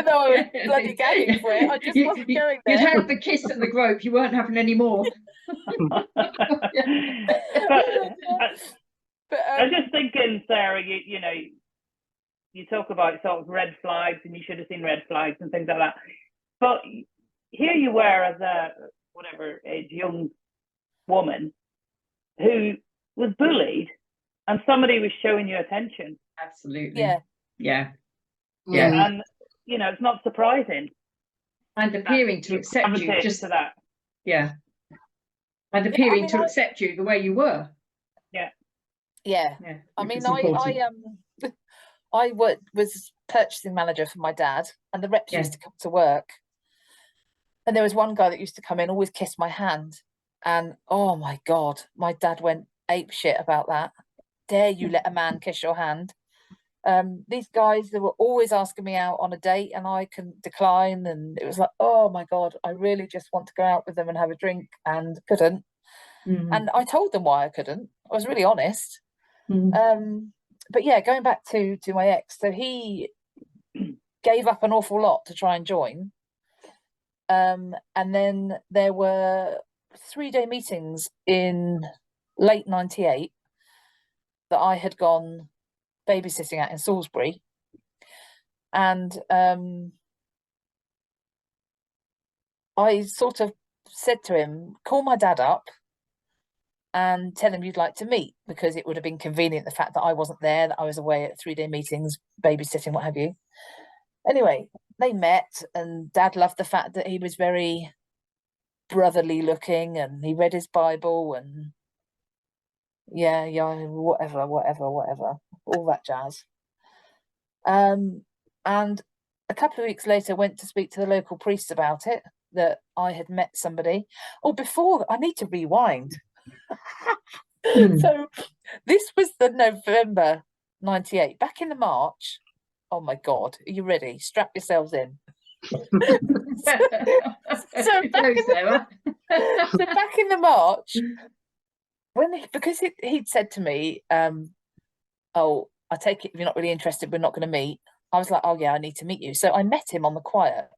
though I was bloody gagging for it, I just wasn't going there. You'd had the kiss and the grope, you weren't having any more. But I was just thinking, Sarah, you know, you talk about sort of red flags and you should have seen red flags and things like that. But here you were as a whatever age young woman who was bullied and somebody was showing you attention. Absolutely. Yeah. And you know, it's not surprising. And appearing to accept you just to that. Yeah. And appearing to accept you the way you were. Yeah. I mean, I was purchasing manager for my dad, and the reps used to come to work. And there was one guy that used to come in, always kiss my hand. And oh my God, my dad went ape shit about that. Dare you let a man kiss your hand? These guys, they were always asking me out on a date and I couldn't decline. And it was like, oh my God, I really just want to go out with them and have a drink and couldn't. And I told them why I couldn't. I was really honest. But yeah, going back to my ex, so he gave up an awful lot to try and join. And then there were 3-day meetings in late 98 that I had gone babysitting at in Salisbury. And I sort of said to him, call my dad up and tell him you'd like to meet, because it would have been convenient, the fact that I wasn't there, that I was away at 3-day meetings, babysitting, what have you. Anyway, they met, and Dad loved the fact that he was very brotherly looking, and he read his Bible, and yeah, whatever, all that jazz. And a couple of weeks later, went to speak to the local priest about it, that I had met somebody. Oh, before, I need to rewind. So this was the November 98. Back in the March, oh my God, are you ready? Strap yourselves in. So back in the March, because he'd said to me, oh, I take it if you're not really interested, we're not going to meet. I was like, oh yeah, I need to meet you. So I met him on the quiet.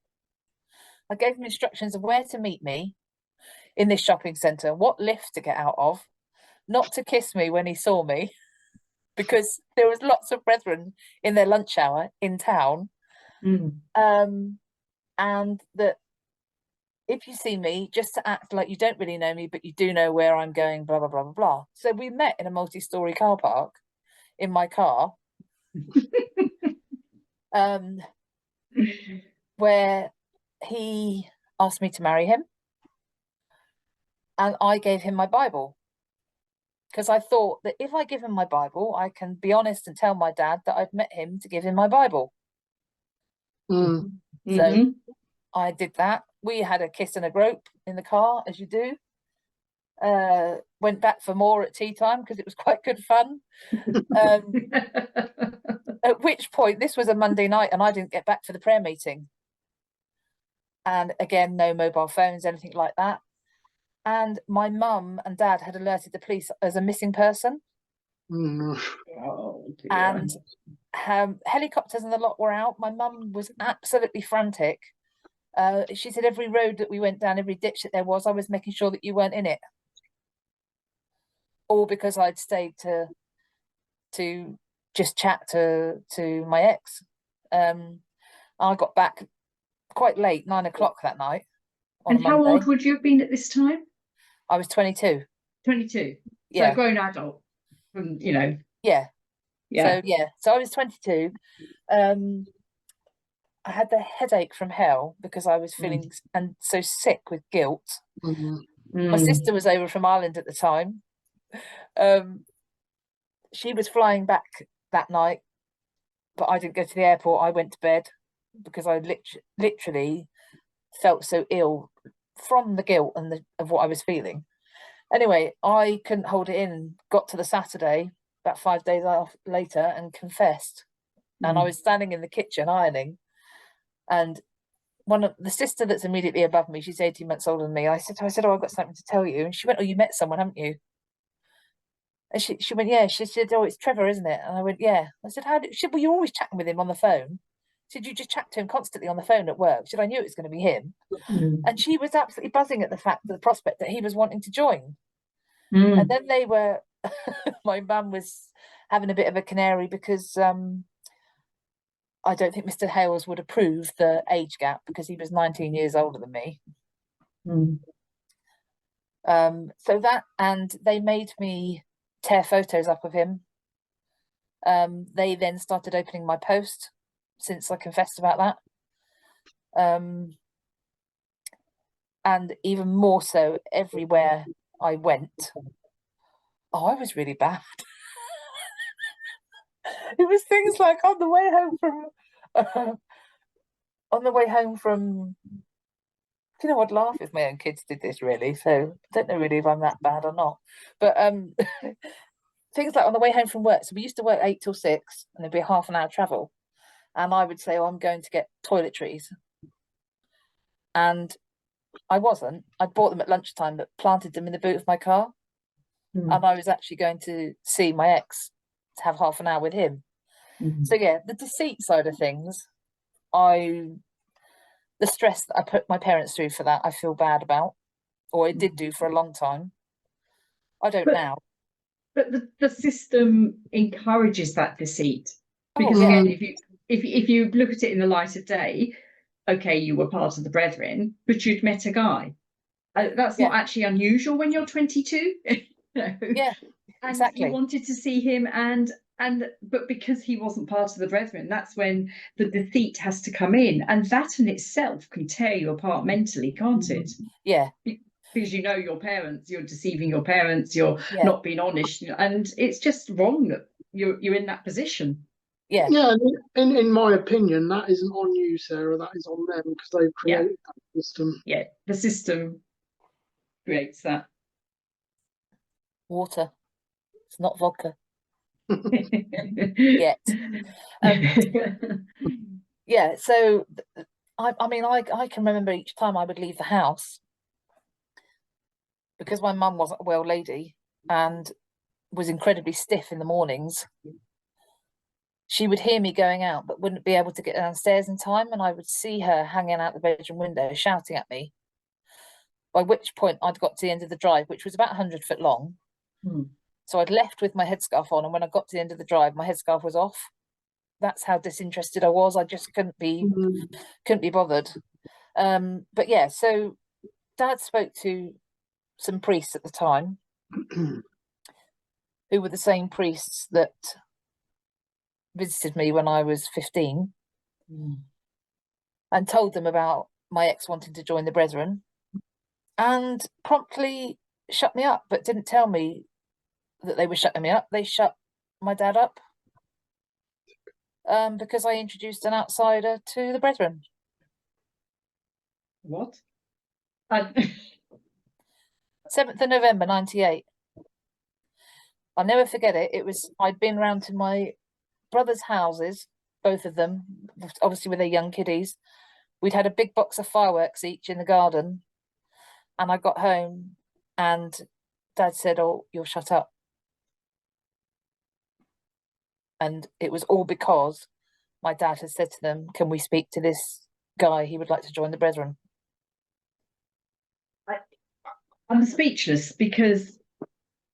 I gave him instructions of where to meet me in this shopping centre, what lift to get out of, not to kiss me when he saw me, because there was lots of brethren in their lunch hour in town. And that if you see me, just to act like you don't really know me, but you do know where I'm going, blah, blah, blah, blah, blah. So we met in a multi-storey car park in my car, where he asked me to marry him. And I gave him my Bible, because I thought that if I give him my Bible, I can be honest and tell my dad that I've met him to give him my Bible. So I did that. We had a kiss and a grope in the car, as you do. Went back for more at tea time, because it was quite good fun. At which point, this was a Monday night, and I didn't get back for the prayer meeting. And again, no mobile phones, anything like that. And my mum and dad had alerted the police as a missing person. Oh, dear. And helicopters and the lot were out. My mum was absolutely frantic. She said every road that we went down, every ditch that there was, I was making sure that you weren't in it. All because I'd stayed to just chat to my ex. I got back quite late, 9 o'clock that night. And how old would you have been at this time? I was 22. 22. Yeah. So grown adult, you know. Yeah. Yeah. So I was 22. I had the headache from hell, because I was feeling and so sick with guilt. My sister was over from Ireland at the time. She was flying back that night, but I didn't go to the airport. I went to bed because I literally felt so ill from the guilt and of what I was feeling. Anyway, I couldn't hold it in. Got to the Saturday, about 5 days later, and confessed. And I was standing in the kitchen ironing, and one of the sister that's immediately above me, she's 18 months older than me. I said, oh, I've got something to tell you. And she went, oh, you met someone, haven't you? And she went, yeah. She said, oh, it's Trevor, isn't it? And I went, yeah. I said, how did she? Well, you're always chatting with him on the phone. She said, you just chat to him constantly on the phone at work. She said, I knew it was going to be him. And she was absolutely buzzing at the prospect that he was wanting to join. And then they were, my mum was having a bit of a canary, because I don't think Mr. Hales would approve the age gap, because he was 19 years older than me. So that, and they made me tear photos up of him. They then started opening my post since I confessed about that. And even more so, everywhere I went, I was really bad. It was things like on the way home from you know, I'd laugh if my own kids did this, really. So I don't know really if I'm that bad or not. But things like on the way home from work. So we used to work 8 till 6, and there'd be a half an hour travel. And I would say, oh, I'm going to get toiletries. And I wasn't. I bought them at lunchtime, but planted them in the boot of my car. And I was actually going to see my ex to have half an hour with him. So yeah, the deceit side of things, the stress that I put my parents through for that, I feel bad about, or I did do for a long time. I don't now. But the system encourages that deceit, because yeah. again, if you look at it in the light of day, okay, you were part of the Brethren, but you'd met a guy. That's not actually unusual when you're 22. You know? Yeah, and exactly. you wanted to see him, but because he wasn't part of the Brethren, that's when the deceit has to come in, and that in itself can tear you apart mentally, can't it? Yeah. Because you know your parents, you're deceiving your parents, you're Yeah. not being honest, and it's just wrong that you're in that position. Yeah. Yeah, in my opinion, that isn't on you, Sarah. That is on them because they've created that system. Yeah, the system creates that. Water. It's not vodka. Yet. Yeah, so I mean, I can remember each time I would leave the house, because my mum wasn't a well lady and was incredibly stiff in the mornings. She would hear me going out but wouldn't be able to get downstairs in time, and I would see her hanging out the bedroom window shouting at me, by which point I'd got to the end of the drive, which was about 100 foot long. So I'd left with my headscarf on, and when I got to the end of the drive, my headscarf was off. That's how disinterested I was. I just couldn't be bothered. But yeah, so Dad spoke to some priests at the time who were the same priests that visited me when I was 15, and told them about my ex wanting to join the Brethren, and promptly shut me up, but didn't tell me that they were shutting me up. They shut my dad up because I introduced an outsider to the Brethren. What? 7th of November 98. I'll never forget it. I'd been round to my brother's houses, both of them, obviously with their young kiddies. We'd had a big box of fireworks each in the garden, and I got home and Dad said, "Oh, you'll shut up." And it was all because my dad had said to them, "Can we speak to this guy? He would like to join the Brethren." I'm speechless because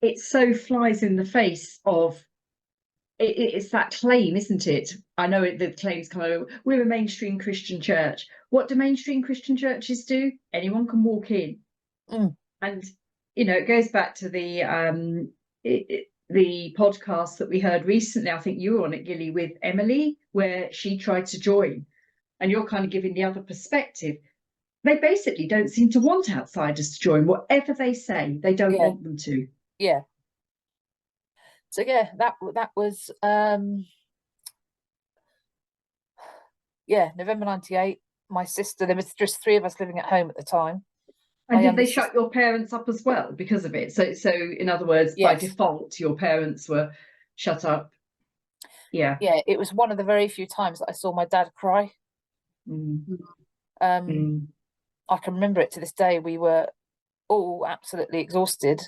it so flies in the face of it's that claim, isn't it? I know the claims come over. We're a mainstream Christian church. What do mainstream Christian churches do? Anyone can walk in. And it goes back to the podcast that we heard recently. I think you were on it, Gilly, with Emily, where she tried to join, and you're kind of giving the other perspective. They basically don't seem to want outsiders to join. Whatever they say, they don't want them to. Yeah. So yeah, that was November 98. My sister, there was just 3 of us living at home at the time. And did they shut your parents up as well because of it? So in other words, by default, your parents were shut up. Yeah. Yeah, it was one of the very few times that I saw my dad cry. I can remember it to this day. We were all absolutely exhausted,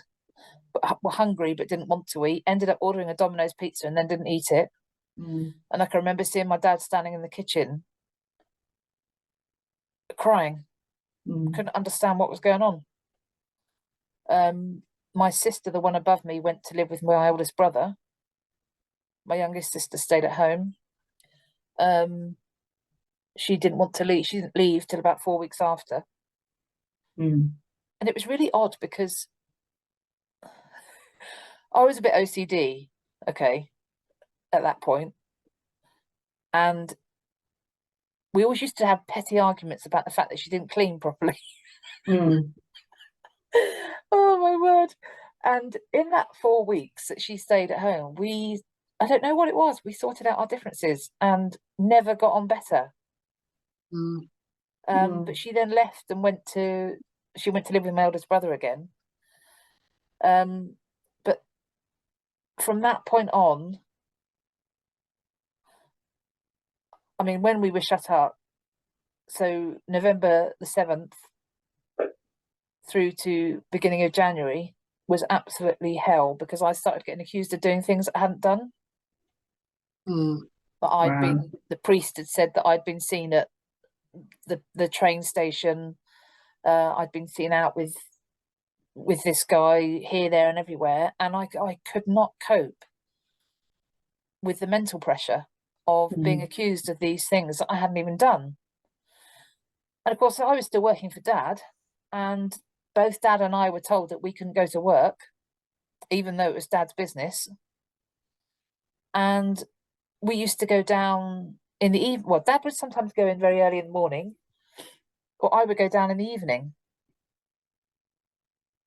but were hungry but didn't want to eat. Ended up ordering a Domino's pizza and then didn't eat it. And I can remember seeing my dad standing in the kitchen crying. Couldn't understand what was going on. My sister, the one above me, went to live with my oldest brother. My youngest sister stayed at home. She didn't want to leave. She didn't leave till about 4 weeks after. And it was really odd because I was a bit OCD, okay, at that point. And we always used to have petty arguments about the fact that she didn't clean properly. Oh my word. And in that 4 weeks that she stayed at home, I don't know what it was, we sorted out our differences and never got on better. But she then left and went to live with my eldest brother again. But from that point on, I mean, when we were shut up, so November the 7th through to beginning of January was absolutely hell, because I started getting accused of doing things I hadn't done. But the priest had said that I'd been seen at the train station. I'd been seen out with this guy here, there and everywhere, and I could not cope with the mental pressure. of being accused of these things that I hadn't even done. And of course, I was still working for Dad, and both Dad and I were told that we couldn't go to work, even though it was Dad's business. And we used to go down in the evening. Well, Dad would sometimes go in very early in the morning, or I would go down in the evening.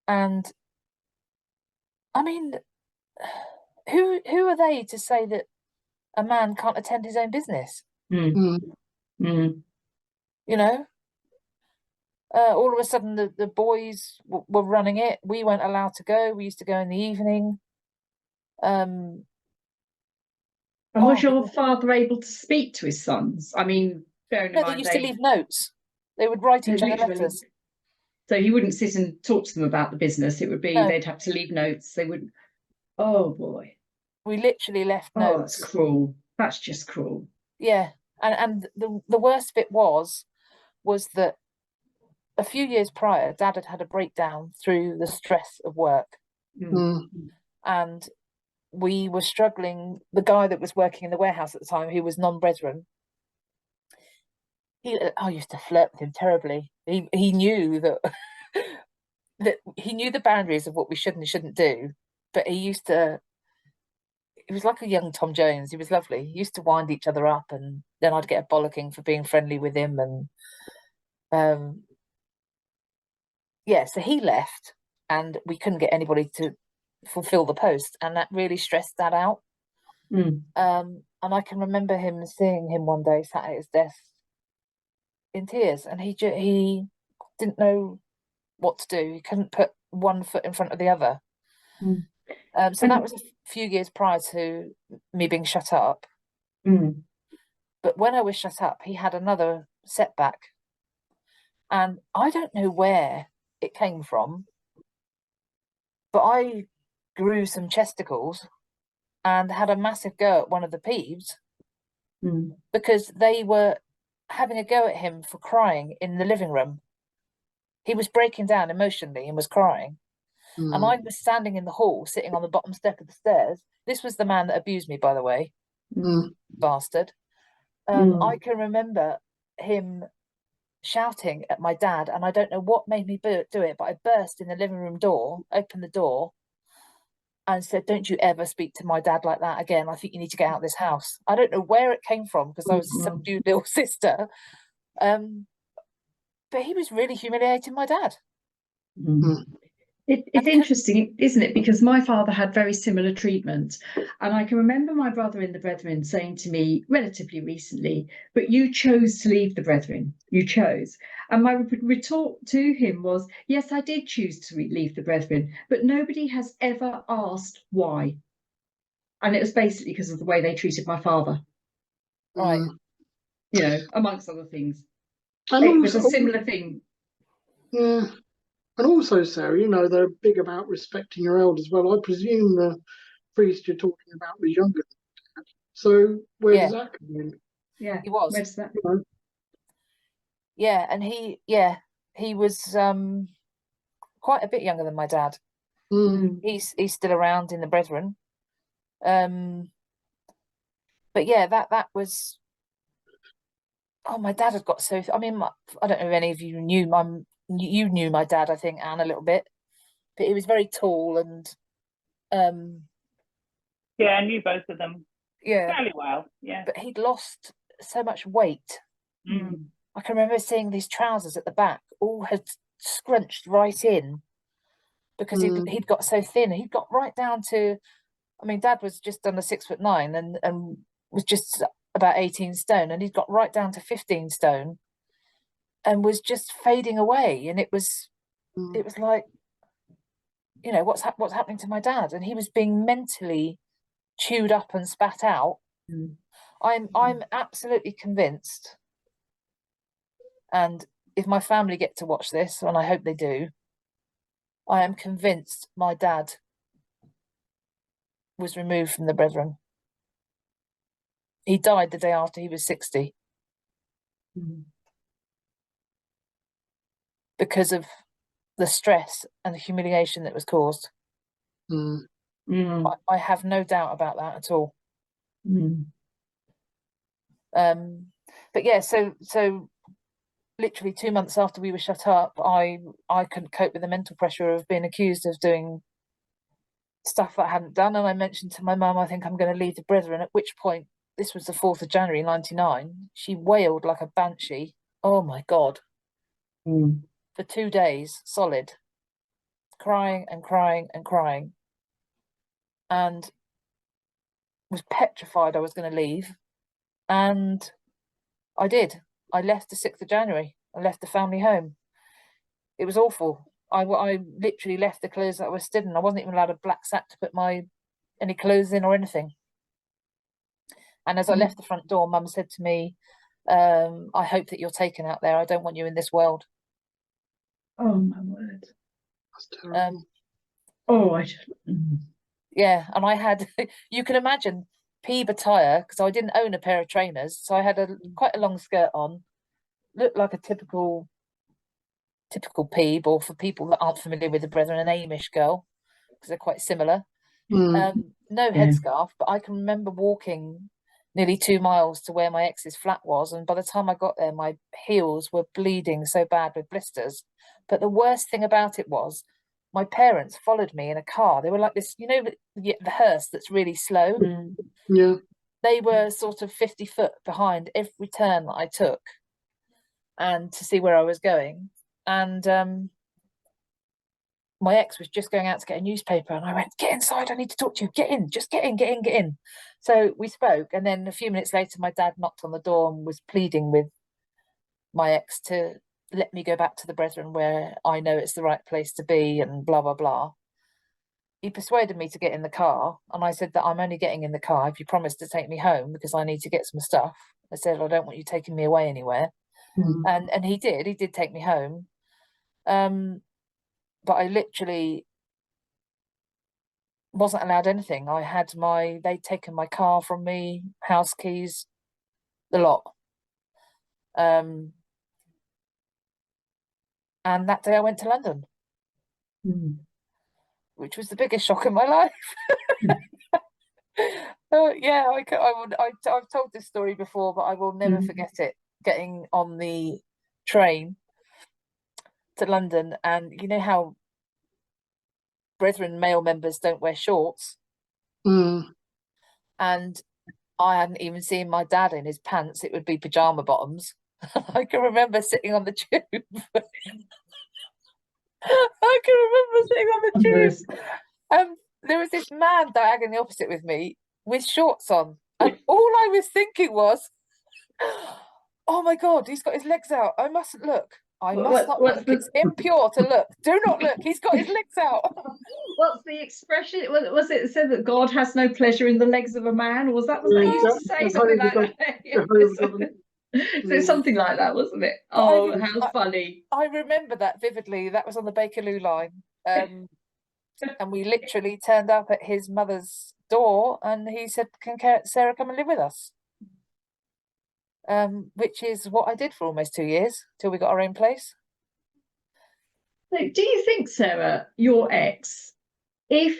And I mean, who are they to say that a man can't attend his own business? Mm. You know, all of a sudden the boys were running it. We weren't allowed to go. We used to go in the evening. And was your father able to speak to his sons? I mean, bearing in no, they mind used to leave notes. They would write each other letters. So he wouldn't sit and talk to them about the business. It would be No. they'd have to leave notes. They wouldn't. Oh boy. We literally left Oh, notes. that's cruel. That's just cruel. Yeah, and the worst bit was that a few years prior, Dad had had a breakdown through the stress of work, and we were struggling. The guy that was working in the warehouse at the time, who was non-brethren, I used to flirt with him terribly. He knew that that he knew the boundaries of what we should and shouldn't do, but he was like a young Tom Jones. He was lovely. He used to wind each other up, and then I'd get a bollocking for being friendly with him. And so he left, and we couldn't get anybody to fulfill the post, and that really stressed Dad out. And I can remember seeing him one day sat at his desk in tears, and he didn't know what to do. He couldn't put one foot in front of the other. So that was a few years prior to me being shut up. But when I was shut up, he had another setback. And I don't know where it came from, but I grew some chesticles and had a massive go at one of the peeves because they were having a go at him for crying in the living room. He was breaking down emotionally and was crying. And I was standing in the hall, sitting on the bottom step of the stairs. This was the man that abused me, by the way. Bastard. I can remember him shouting at my dad, and I don't know what made me do it, but I burst in the living room door, opened the door, and said, "Don't you ever speak to my dad like that again. I think you need to get out of this house." I don't know where it came from, because I was a subdued little sister. But he was really humiliating my dad. It's interesting, isn't it? Because my father had very similar treatment. And I can remember my brother in the Brethren saying to me relatively recently, "But you chose to leave the Brethren. You chose." And my retort to him was, "Yes, I did choose to leave the Brethren, but nobody has ever asked why." And it was basically because of the way they treated my father. Right. You know, amongst other things. And It also, was a similar thing. Yeah. And also, Sarah, you know, they're big about respecting your elders. Well, I presume the priest you're talking about was younger than that. So where does that come in? Yeah. He was. Where does that? Yeah, and he was quite a bit younger than my dad. He's still around in the Brethren. But yeah, that was. Oh, my dad had got so. I mean, I don't know if any of you knew you knew my dad, I think, Anne, a little bit, but he was very tall and. Yeah, I knew both of them. Yeah. Fairly well. Yeah. But he'd lost so much weight. I can remember seeing these trousers at the back all had scrunched right in because he'd got so thin. He'd got right down to. I mean, Dad was just under 6'9" and was just about 18 stone, and he'd got right down to 15 stone and was just fading away. And it was like, you know, what's happening to my dad? And he was being mentally chewed up and spat out. I'm absolutely convinced, and if my family get to watch this, and I hope they do, I am convinced my dad was removed from the Brethren. He died the day after he was 60 because of the stress and the humiliation that was caused. I have no doubt about that at all. But yeah, so literally 2 months after we were shut up, I couldn't cope with the mental pressure of being accused of doing stuff that I hadn't done. And I mentioned to my mum, I think I'm going to leave the Brethren, at which point, this was the 4th of January 99, she wailed like a banshee. Oh my God. For 2 days solid, crying and crying and crying, and was petrified I was going to leave. And I did. I left the 6th of January. I left the family home. It was awful. I literally left the clothes that I was stood in. I wasn't even allowed a black sack to put any clothes in or anything. And as I left the front door, Mum said to me, I hope that you're taken out there. I don't want you in this world. Oh my word. That's terrible. Yeah, and I had, you can imagine, PB attire, because I didn't own a pair of trainers, so I had quite a long skirt on, looked like a typical PB, or for people that aren't familiar with the Brethren, an Amish girl, because they're quite similar. No headscarf, but I can remember walking nearly 2 miles to where my ex's flat was, and by the time I got there, my heels were bleeding so bad with blisters. But the worst thing about it was, my parents followed me in a car. They were like this, you know, the hearse that's really slow. Yeah. They were sort of 50 foot behind every turn that I took, and to see where I was going. And my ex was just going out to get a newspaper, and I went, get inside, I need to talk to you, get in, just get in. So we spoke, and then a few minutes later my dad knocked on the door and was pleading with my ex to let me go back to the Brethren, where I know it's the right place to be, and blah blah blah. He persuaded me to get in the car, and I said that I'm only getting in the car if you promise to take me home, because I need to get some stuff. I said, I don't want you taking me away anywhere. And he did take me home. But I literally wasn't allowed anything. They'd taken my car from me, house keys, the lot. And that day I went to London, which was the biggest shock in my life. Yeah, I've told this story before, but I will never forget it. Getting on the train to London, and you know how Brethren male members don't wear shorts, and I hadn't even seen my dad in his pants. It would be pajama bottoms. I can remember sitting on the tube. I can remember sitting on the tube. There was this man diagonally opposite with me with shorts on, and all I was thinking was, oh my God, he's got his legs out. I mustn't look. I must not look. It's impure to look. Do not look. He's got his legs out. What's the expression? Was it said that God has no pleasure in the legs of a man? Or was that used to say something like that? So something like that, wasn't it? Oh, how funny. I remember that vividly. That was on the Bakerloo line. And we literally turned up at his mother's door, and he said, can Sarah come and live with us? Which is what I did for almost 2 years, till we got our own place. So do you think, Sarah, your ex, if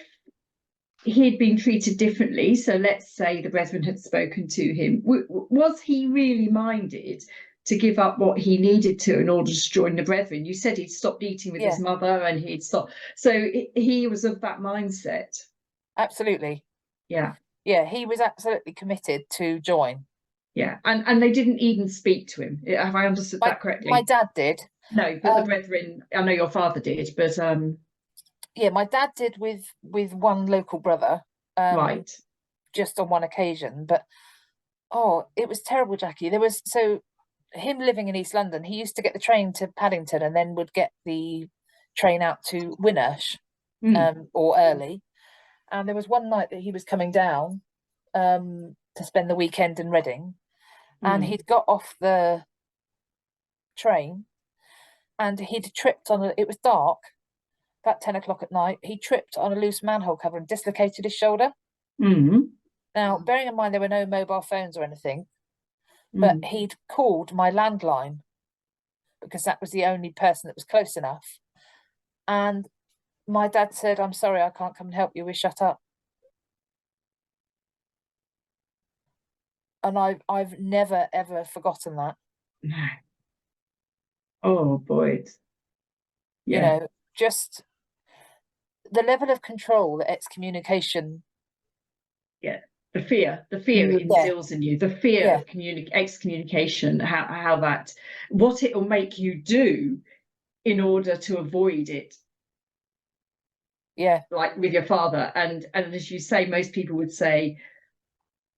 he'd been treated differently, so let's say the Brethren had spoken to him, was he really minded to give up what he needed to in order to join the Brethren? You said he'd stopped eating with his mother, and he'd stopped. So he was of that mindset. Absolutely. Yeah. Yeah, he was absolutely committed to join. Yeah, and they didn't even speak to him. Have I understood that correctly? My dad did. No, but the Brethren, I know your father did, but yeah, my dad did with one local brother, right, just on one occasion. But it was terrible, Jackie. There was, so him living in East London, he used to get the train to Paddington and then would get the train out to Winnersh, or early. And there was one night that he was coming down to spend the weekend in Reading, and he'd got off the train and he'd tripped on it was dark, about 10 o'clock at night. He tripped on a loose manhole cover and dislocated his shoulder. Now, bearing in mind there were no mobile phones or anything, but he'd called my landline because that was the only person that was close enough. And my dad said, I'm sorry, I can't come and help you, we're shut up. And I've never ever forgotten that. No. Oh boy. You know, just the level of control that excommunication. Yeah. The fear it instills in you, the fear of excommunication, how that, what it will make you do in order to avoid it. Yeah. Like with your father. And as you say, most people would say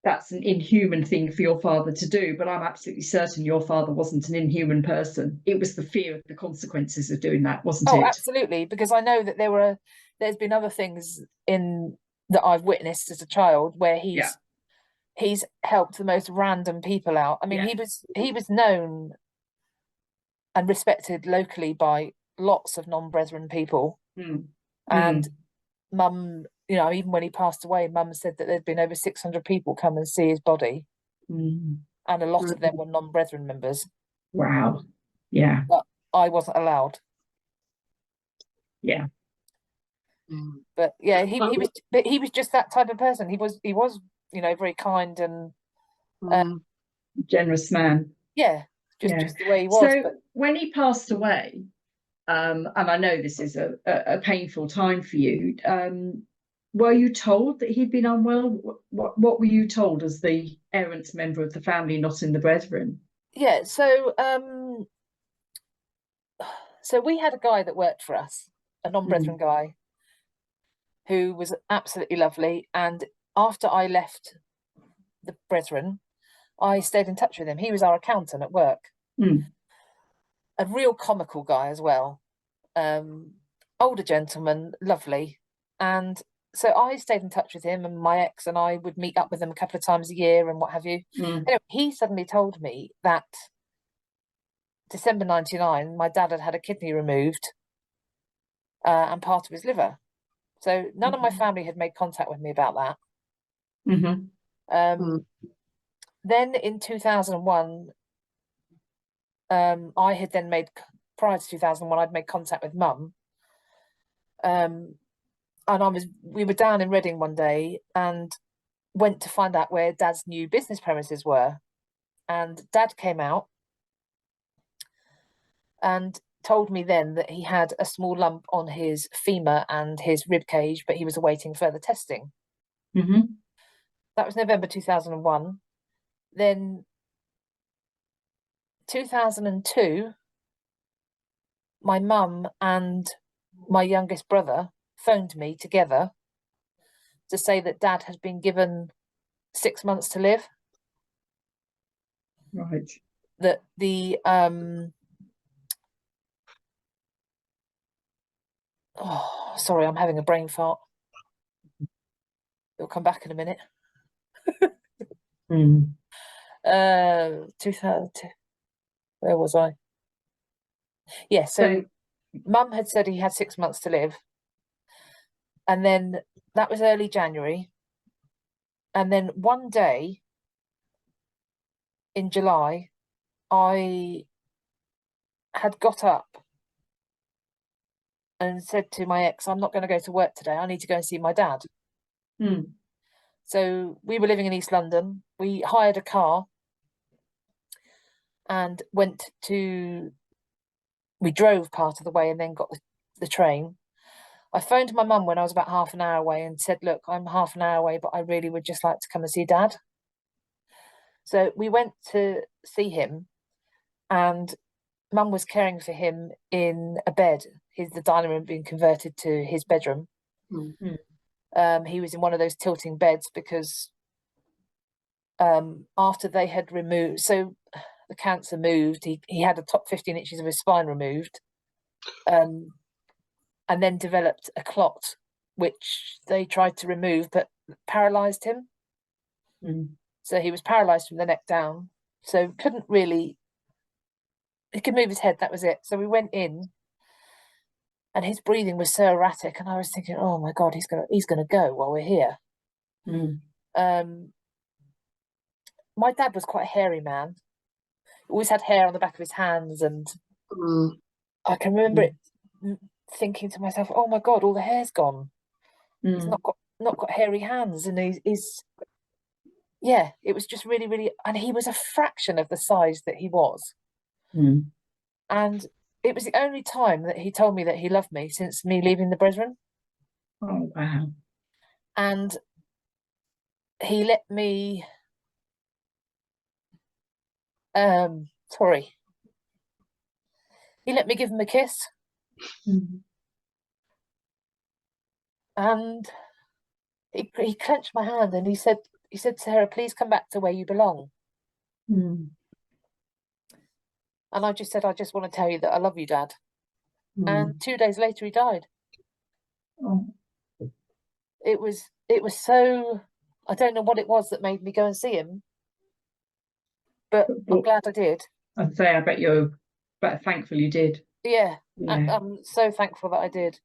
that's an inhuman thing for your father to do, but I'm absolutely certain your father wasn't an inhuman person. It was the fear of the consequences of doing that, wasn't it? Oh, absolutely, because I know that there's been other things that I've witnessed as a child where he's helped the most random people out. I mean, he was known and respected locally by lots of non-brethren people. And Mum, you know, even when he passed away, Mum said that there'd been over 600 people come and see his body, and a lot of them were non-brethren members. Wow. Yeah. But I wasn't allowed. Yeah. But yeah, he was just that type of person. He was, you know, very kind and generous man. Yeah, just the way he was. So when he passed away, and I know this is a painful time for you, were you told that he'd been unwell? What were you told as the errant member of the family, not in the brethren? Yeah, so we had a guy that worked for us, a non-brethren guy, who was absolutely lovely. And after I left the brethren, I stayed in touch with him. He was our accountant at work. A real comical guy as well. Older gentleman, lovely. And so I stayed in touch with him, and my ex and I would meet up with him a couple of times a year and what have you. Anyway, he suddenly told me that December 99, my dad had had a kidney removed and part of his liver. So none of my family had made contact with me about that. Then in 2001, I had then prior to 2001, I'd made contact with Mum. And we were down in Reading one day and went to find out where Dad's new business premises were. And Dad came out and told me then that he had a small lump on his femur and his rib cage, but he was awaiting further testing. That was November 2001. Then 2002, my mum and my youngest brother phoned me together to say that Dad had been given 6 months to live. Right. That the oh, sorry, I'm having a brain fart. It'll come back in a minute. 2002. Where was I? Yeah, so Mum had said he had 6 months to live. And then that was early January. And then one day in July, I had got up and said to my ex, I'm not going to go to work today. I need to go and see my dad. So we were living in East London. We hired a car and we drove part of the way and then got the train. I phoned my mum when I was about half an hour away and said, look, I'm half an hour away, but I really would just like to come and see Dad. So we went to see him, and Mum was caring for him in a bed. The dining room being converted to his bedroom. He was in one of those tilting beds because after they had removed, so the cancer moved, he had the top 15 inches of his spine removed, and then developed a clot, which they tried to remove, but paralysed him. So he was paralysed from the neck down. So he could move his head, that was it. So we went in, and his breathing was so erratic, and I was thinking, oh my God, he's gonna go while we're here. My dad was quite a hairy man. Always had hair on the back of his hands, and I can remember thinking to myself, oh my God, all the hair's gone. He's not got hairy hands, and he's yeah, it was just really, really, and he was a fraction of the size that he was. And it was the only time that he told me that he loved me since me leaving the Brethren. Oh, wow. And he let me, sorry, he let me give him a kiss. And he clenched my hand and he said, Sarah, please come back to where you belong. And I just said, I just want to tell you that I love you, Dad. And 2 days later, he died. Oh. It was so, I don't know what it was that made me go and see him, but I'm glad I did. I'd say, I bet you're thankful you did. Yeah, I'm so thankful that I did.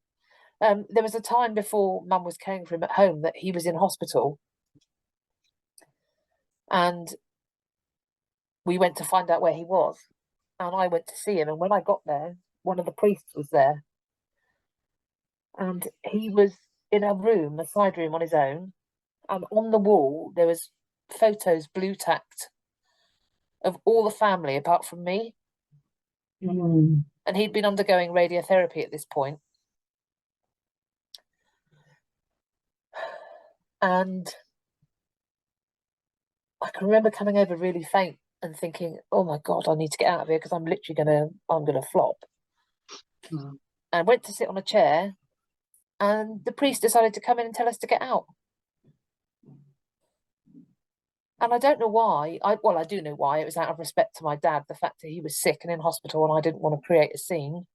There was a time before Mum was caring for him at home that he was in hospital. And we went to find out where he was. And I went to see him. And when I got there, one of the priests was there. And he was in a room, a side room on his own. And on the wall, there was photos blue tacked of all the family apart from me. And he'd been undergoing radiotherapy at this point. And I can remember coming over really faint and thinking, oh my God, I need to get out of here because I'm literally I'm gonna flop. And I went to sit on a chair and the priest decided to come in and tell us to get out. And I don't know why. I do know why. It was out of respect to my dad, the fact that he was sick and in hospital and I didn't want to create a scene.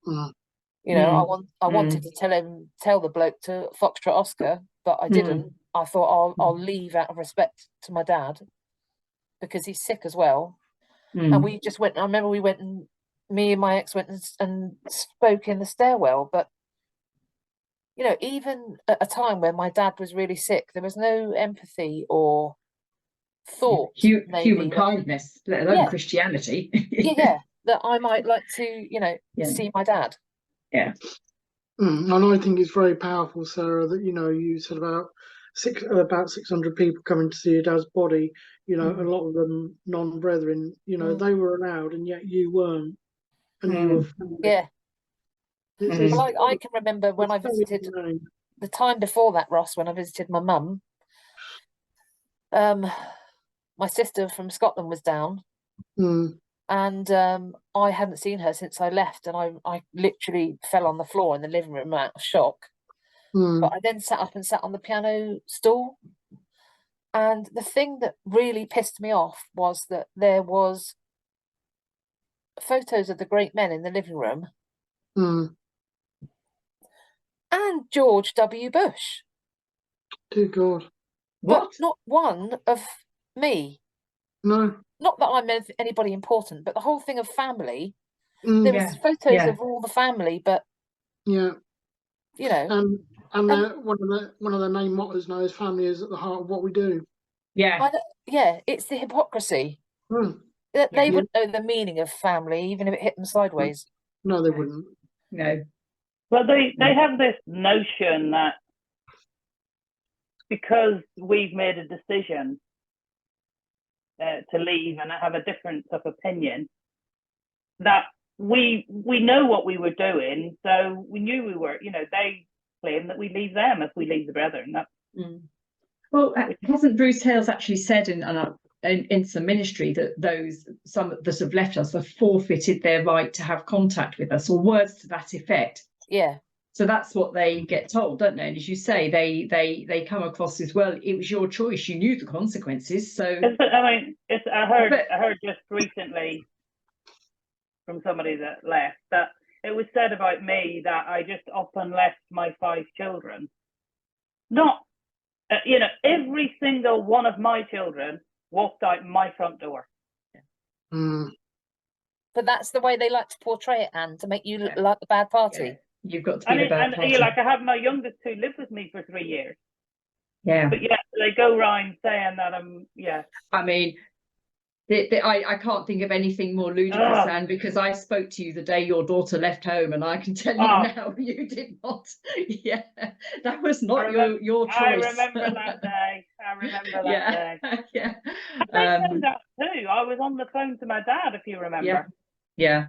You know, I wanted to tell the bloke to Foxtrot Oscar, but I didn't. I thought I'll leave out of respect to my dad because he's sick as well. And we just went, I remember we went and me and my ex went and spoke in the stairwell. But, you know, even at a time when my dad was really sick, there was no empathy or thought. Human kindness, let alone Christianity. That I might like to, you know, see my dad. And I think it's very powerful, Sarah, that, you know, you said about 600 people coming to see your dad's body, you know, a lot of them non-brethren, you know, they were allowed and yet you weren't. And you were family. Well, I can remember when I visited, the time before that, Ross, when I visited my mum, my sister from Scotland was down. And I hadn't seen her since I left, and I literally fell on the floor in the living room out of shock. But I then sat up and sat on the piano stool. And the thing that really pissed me off was that there was photos of the great men in the living room. And George W. Bush. Dear God. But not one of me. No. Not that I'm anybody important, but the whole thing of family. There was photos of all the family, but you know, and one of their main mottos now is family is at the heart of what we do. It's the hypocrisy. They wouldn't know the meaning of family, even if it hit them sideways. No, they wouldn't. No. Well, they have this notion that because we've made a decision to leave and have a difference of opinion, that we know what we were doing, so we knew we were, you know, they claim that we leave them if we leave the Brethren. Well, hasn't Bruce Hales actually said in some ministry that some that have left us have forfeited their right to have contact with us, or words to that effect? So that's what they get told, don't they? And as you say, they come across as, well, it was your choice, you knew the consequences. So I mean, I heard just recently from somebody that left that it was said about me that I just up and left my 5 children. Not, you know, every single one of my children walked out my front door. But that's the way they like to portray it, Anne, to make you look like the bad party. You've got to be the bad party. Like, I have my youngest who lived with me for 3 years. But they go around saying that I'm, I mean, I can't think of anything more ludicrous, Anne, because I spoke to you the day your daughter left home, and I can tell you now you did not. Yeah, that was not your choice. I remember that day. I remember that day. Yeah. I found out too. I was on the phone to my dad, if you remember. Yeah.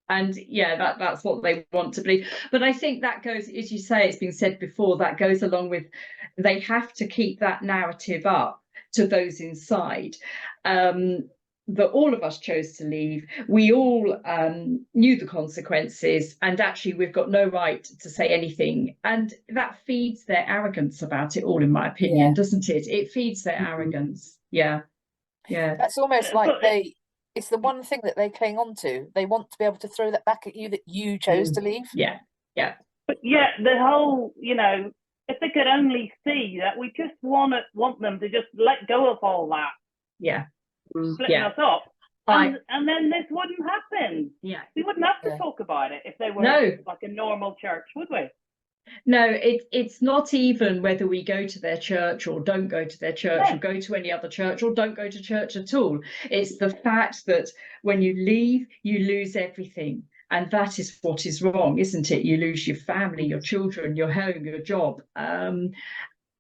And yeah, that's what they want to believe. But I think that goes, as you say, it's been said before, that goes along with, they have to keep that narrative up to those inside, that all of us chose to leave. We all knew the consequences, and actually we've got no right to say anything. And that feeds their arrogance about it all, in my opinion, doesn't it? It feeds their arrogance. Yeah. That's almost like it's the one thing that they cling on to. They want to be able to throw that back at you, that you chose to leave. Yeah. But yeah, the whole, if they could only see that we just want them to just let go of all that. Yeah. Splitting us up. And then this wouldn't happen. Yeah. We wouldn't have to talk about it if they were like a normal church, would we? No, it's not even whether we go to their church or don't go to their church, or go to any other church or don't go to church at all. It's the fact that when you leave, you lose everything. And that is what is wrong, isn't it? You lose your family, your children, your home, your job. And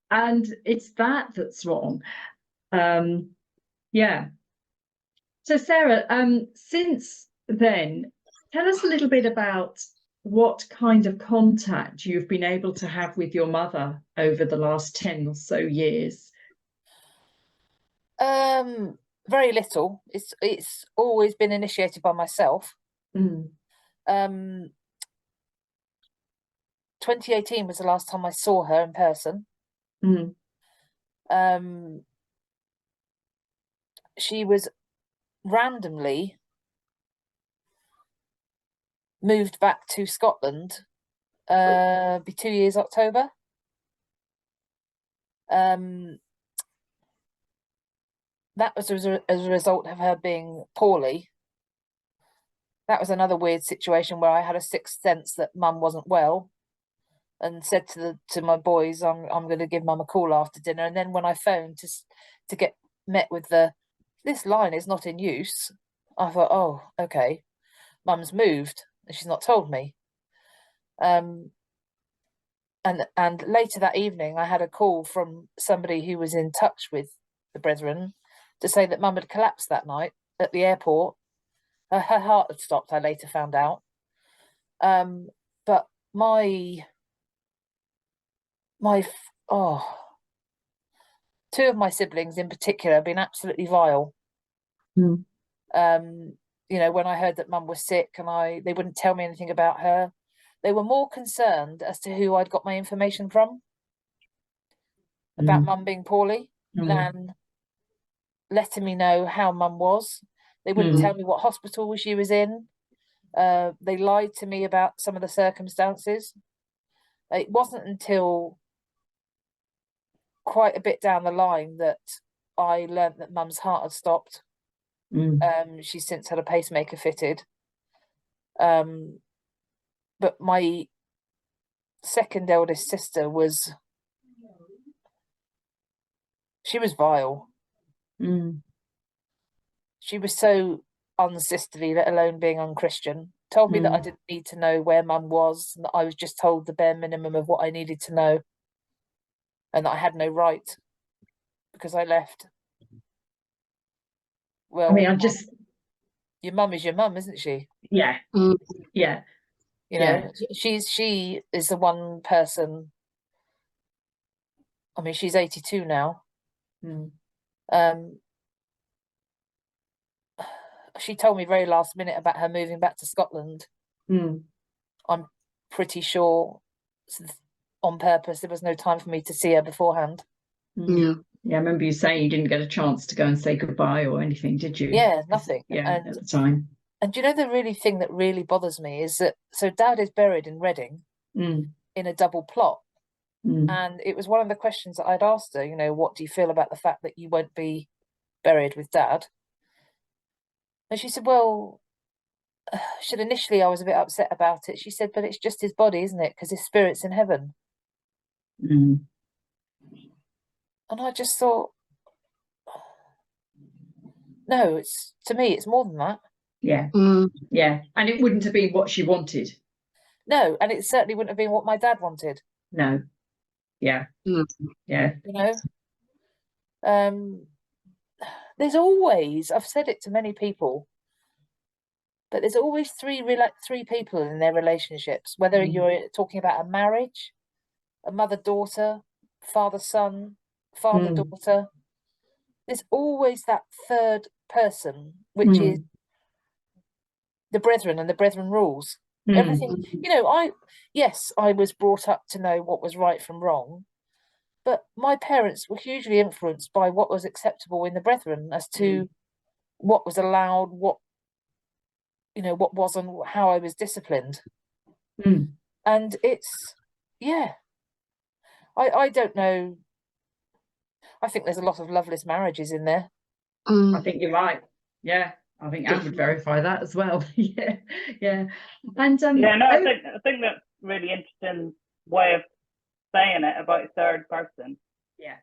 it's that's wrong. Yeah. So Sarah, since then, tell us a little bit about what kind of contact you've been able to have with your mother over the last 10 or so years. Very little. It's always been initiated by myself. 2018 was the last time I saw her in person. She was randomly moved back to Scotland, be 2 years October. That was as a result of her being poorly. That was another weird situation where I had a sixth sense that Mum wasn't well, and said to my boys, I'm going to give Mum a call after dinner. And then when I phoned to get met with this line is not in use, I thought, oh, okay, Mum's moved and she's not told me. And later that evening, I had a call from somebody who was in touch with the Brethren to say that Mum had collapsed that night at the airport. Her heart had stopped, I later found out. But two of my siblings in particular have been absolutely vile. When I heard that Mum was sick and they wouldn't tell me anything about her, they were more concerned as to who I'd got my information from about Mum being poorly than letting me know how Mum was. They wouldn't tell me what hospital she was in. They lied to me about some of the circumstances. It wasn't until quite a bit down the line that I learned that Mum's heart had stopped. She's since had a pacemaker fitted. But my second eldest sister was vile. She was so unsisterly, let alone being unchristian. Told me that I didn't need to know where Mum was, and that I was just told the bare minimum of what I needed to know, and that I had no right because I left. Well, I mean, your mum is your mum, isn't she? Yeah. Yeah. You know, she is the one person. I mean, she's 82 now. She told me very last minute about her moving back to Scotland. I'm pretty sure on purpose. There was no time for me to see her beforehand. Yeah, I remember you saying you didn't get a chance to go and say goodbye or anything, did you? Yeah, nothing. At the time. And you know, the thing that really bothers me is that, so Dad is buried in Reading in a double plot. And it was one of the questions that I'd asked her, what do you feel about the fact that you won't be buried with Dad? And she said, well, initially I was a bit upset about it. She said, but it's just his body, isn't it? Because his spirit's in heaven. And I just thought, No, it's, to me, it's more than that. Yeah. Mm. Yeah. And it wouldn't have been what she wanted. No, and it certainly wouldn't have been what my dad wanted. No. Yeah. Mm. Yeah. You know, there's always, I've said it to many people, but there's always three people in their relationships, whether you're talking about a marriage, a mother-daughter, father-son, father-daughter. There's always that third person, which is the brethren and the brethren rules. Everything, you know, I was brought up to know what was right from wrong, but my parents were hugely influenced by what was acceptable in the brethren as to what was allowed, what, you know, what wasn't, how I was disciplined. And it's, yeah, I don't know. I think there's a lot of loveless marriages in there. I think you're right. Yeah. I think Anne would verify that as well. Yeah. Yeah. And yeah, no, I think that's really interesting way of saying it about third person. Yeah.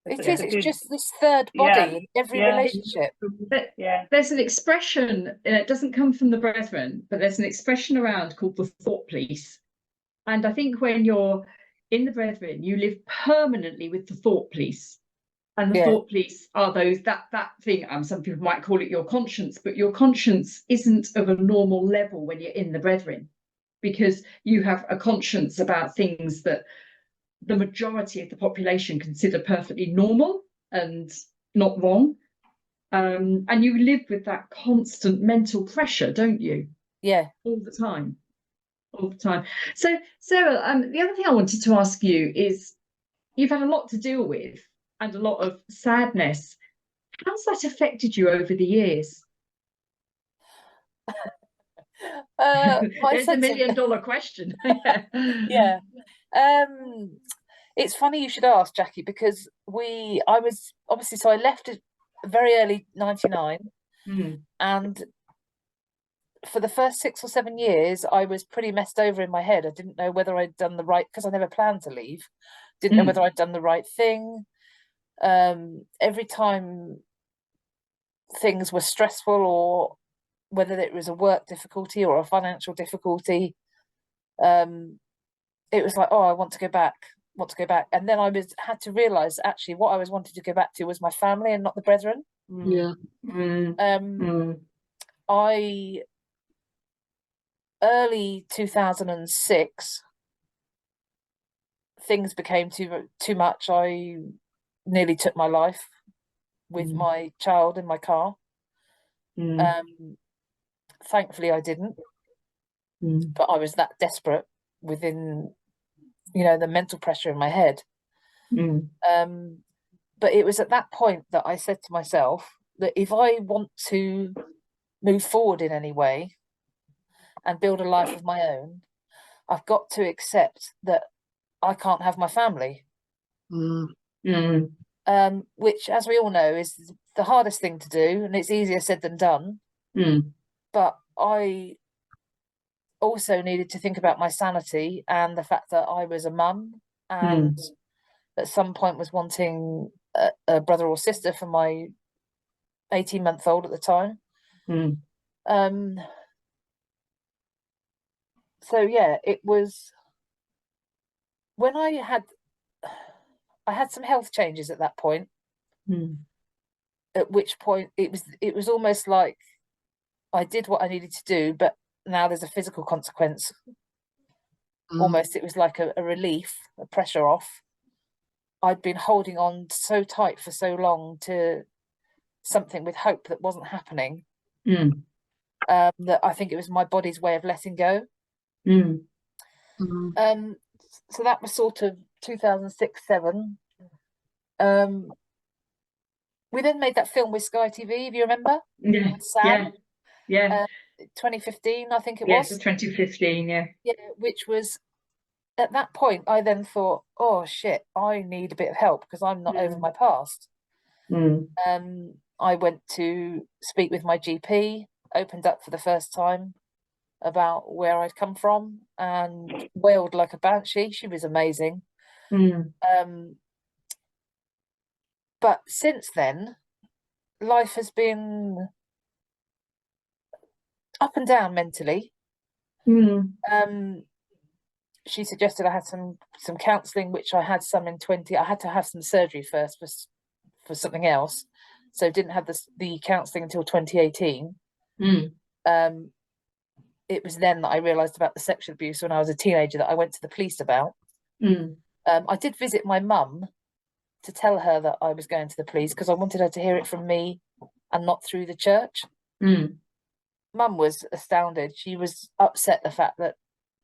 It's just this third body in every relationship. There's an expression, it doesn't come from the brethren, but there's an expression around called the thought police. And I think when you're in the brethren, you live permanently with the thought police. And the thought police are those, that thing, some people might call it your conscience, but your conscience isn't of a normal level when you're in the brethren, because you have a conscience about things that the majority of the population consider perfectly normal and not wrong. And you live with that constant mental pressure, don't you? Yeah. All the time. All the time. So, Sarah, the other thing I wanted to ask you is, you've had a lot to deal with and a lot of sadness. How's that affected you over the years? It's a $1 million question. Yeah. It's funny you should ask, Jackie, because I was obviously, so I left it very early 99, and for the first 6 or 7 years I was pretty messed over in my head. I didn't know whether I'd done the right, because I never planned to leave, didn't know whether I'd done the right thing. Every time things were stressful, or whether it was a work difficulty or a financial difficulty, it was like, oh, I want to go back. And then I had to realize actually what I was wanting to go back to was my family and not the brethren. I early 2006 things became too much. I nearly took my life with my child in my car. Thankfully I didn't, but I was that desperate within, you know, the mental pressure in my head. But it was at that point that I said to myself that if I want to move forward in any way and build a life of my own, I've got to accept that I can't have my family. Which, as we all know, is the hardest thing to do, and it's easier said than done. But I also needed to think about my sanity and the fact that I was a mum, and at some point was wanting a brother or sister for my 18-month-old at the time. So yeah, it was when I had some health changes at that point, at which point it was almost like I did what I needed to do, but now there's a physical consequence. Almost, it was like a relief, a pressure off. I'd been holding on so tight for so long to something with hope that wasn't happening, that I think it was my body's way of letting go. So that was sort of 2006-07. We then made that film with Sky TV, if you remember. Sam. 2015, I think it was. Yes, 2015, yeah, which was, at that point I then thought, oh shit, I need a bit of help because I'm not over my past. I went to speak with my GP, opened up for the first time about where I'd come from, and wailed like a banshee. She was amazing. But since then, life has been up and down mentally. She suggested I had some counselling, which I had some in 20. I had to have some surgery first for something else, so didn't have the counselling until 2018. It was then that I realised about the sexual abuse when I was a teenager that I went to the police about. I did visit my mum to tell her that I was going to the police because I wanted her to hear it from me and not through the church. Mum was astounded. She was upset the fact that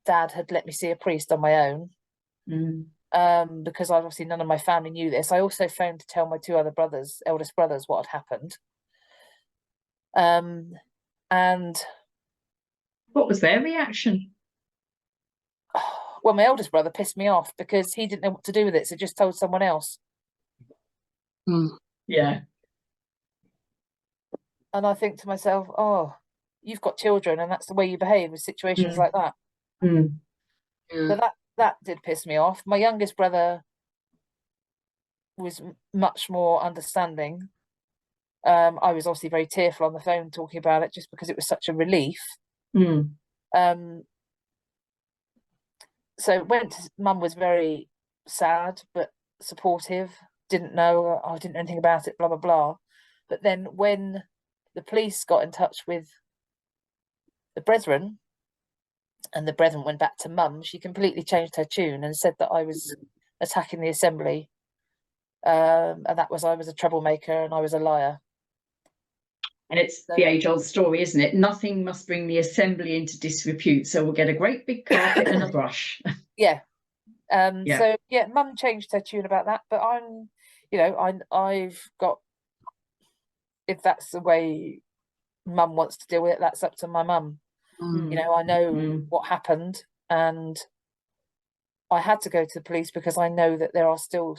Dad had let me see a priest on my own, because obviously none of my family knew this. I also phoned to tell my two other brothers, eldest brothers, what had happened. And what was their reaction? Well, my eldest brother pissed me off because he didn't know what to do with it, so just told someone else. Yeah. And I think to myself, oh, you've got children and that's the way you behave with situations like that. So that did piss me off. My youngest brother was much more understanding. I was obviously very tearful on the phone talking about it just because it was such a relief. So Mum was very sad but supportive. Didn't know, I didn't know anything about it, blah blah blah. But then when the police got in touch with the brethren and the brethren went back to Mum, she completely changed her tune and said that I was attacking the assembly, and that I was a troublemaker and I was a liar. And it's the age-old story, isn't it? Nothing must bring the assembly into disrepute, so we'll get a great big carpet and a brush. Yeah. So yeah, Mum changed her tune about that, but I've got, if that's the way Mum wants to deal with it, that's up to my mum. I know what happened, and I had to go to the police because I know that there are still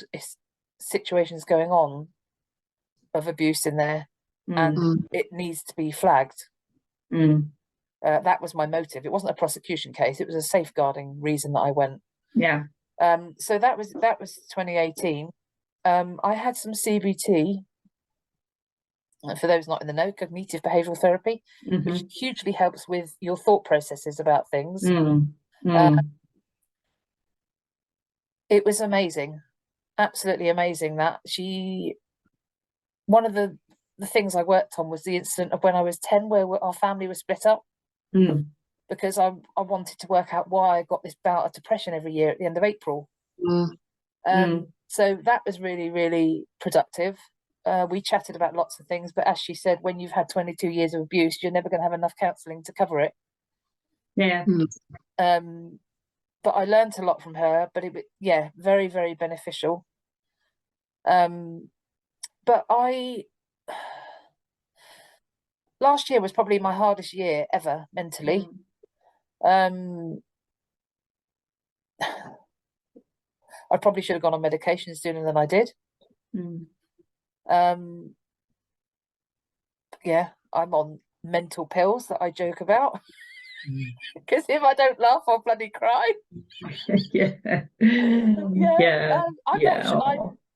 situations going on of abuse in there, and it needs to be flagged. That was my motive. It wasn't a prosecution case, it was a safeguarding reason that I went. So that was 2018. I had some CBT, for those not in the know, cognitive behavioural therapy, which hugely helps with your thought processes about things. It was amazing, absolutely amazing. That one of the things I worked on was the incident of when I was 10, where our family was split up, because I wanted to work out why I got this bout of depression every year at the end of April. So that was really, really productive. We chatted about lots of things, but as she said, when you've had 22 years of abuse, you're never going to have enough counselling to cover it. But I learned a lot from her, but very, very beneficial. But last year was probably my hardest year ever mentally. I probably should have gone on medication sooner than I did. I'm on mental pills that I joke about, because if I don't laugh, I'll bloody cry.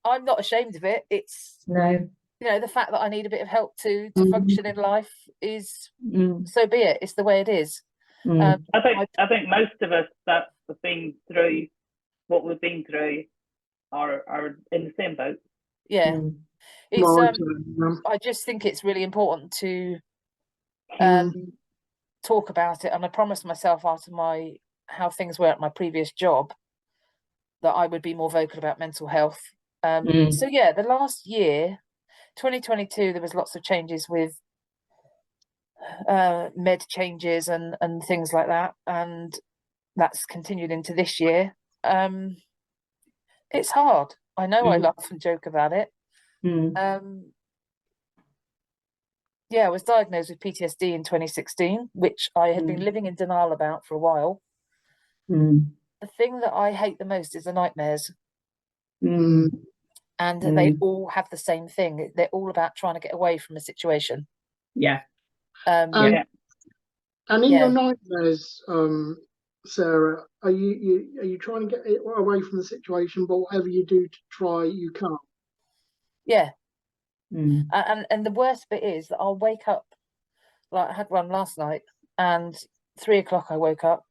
I'm not ashamed of it. It's the fact that I need a bit of help to function in life is so be it. It's the way it is. I think most of us that have been through what we've been through are in the same boat. I just think it's really important to talk about it, and I promised myself after how things were at my previous job that I would be more vocal about mental health. So the last year, 2022, there was lots of changes with med changes and things like that, and that's continued into this year. It's hard. I know I laugh and joke about it. I was diagnosed with PTSD in 2016, which I had been living in denial about for a while. The thing that I hate the most is the nightmares. And they all have the same thing. They're all about trying to get away from a situation. And in your nightmares, Sarah, are you trying to get away from the situation, but whatever you do to try, you can't? And the worst bit is that I'll wake up, like I had one last night, and 3 o'clock I woke up.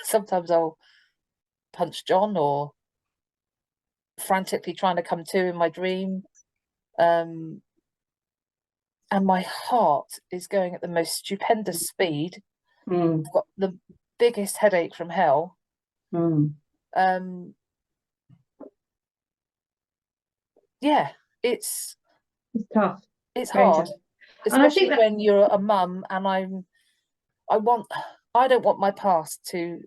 Sometimes I'll punch John or frantically trying to come to in my dream. And my heart is going at the most stupendous speed. I've got the biggest headache from hell. Yeah, it's tough. It's Very hard, tough. especially when you're a mum, and I don't want my past to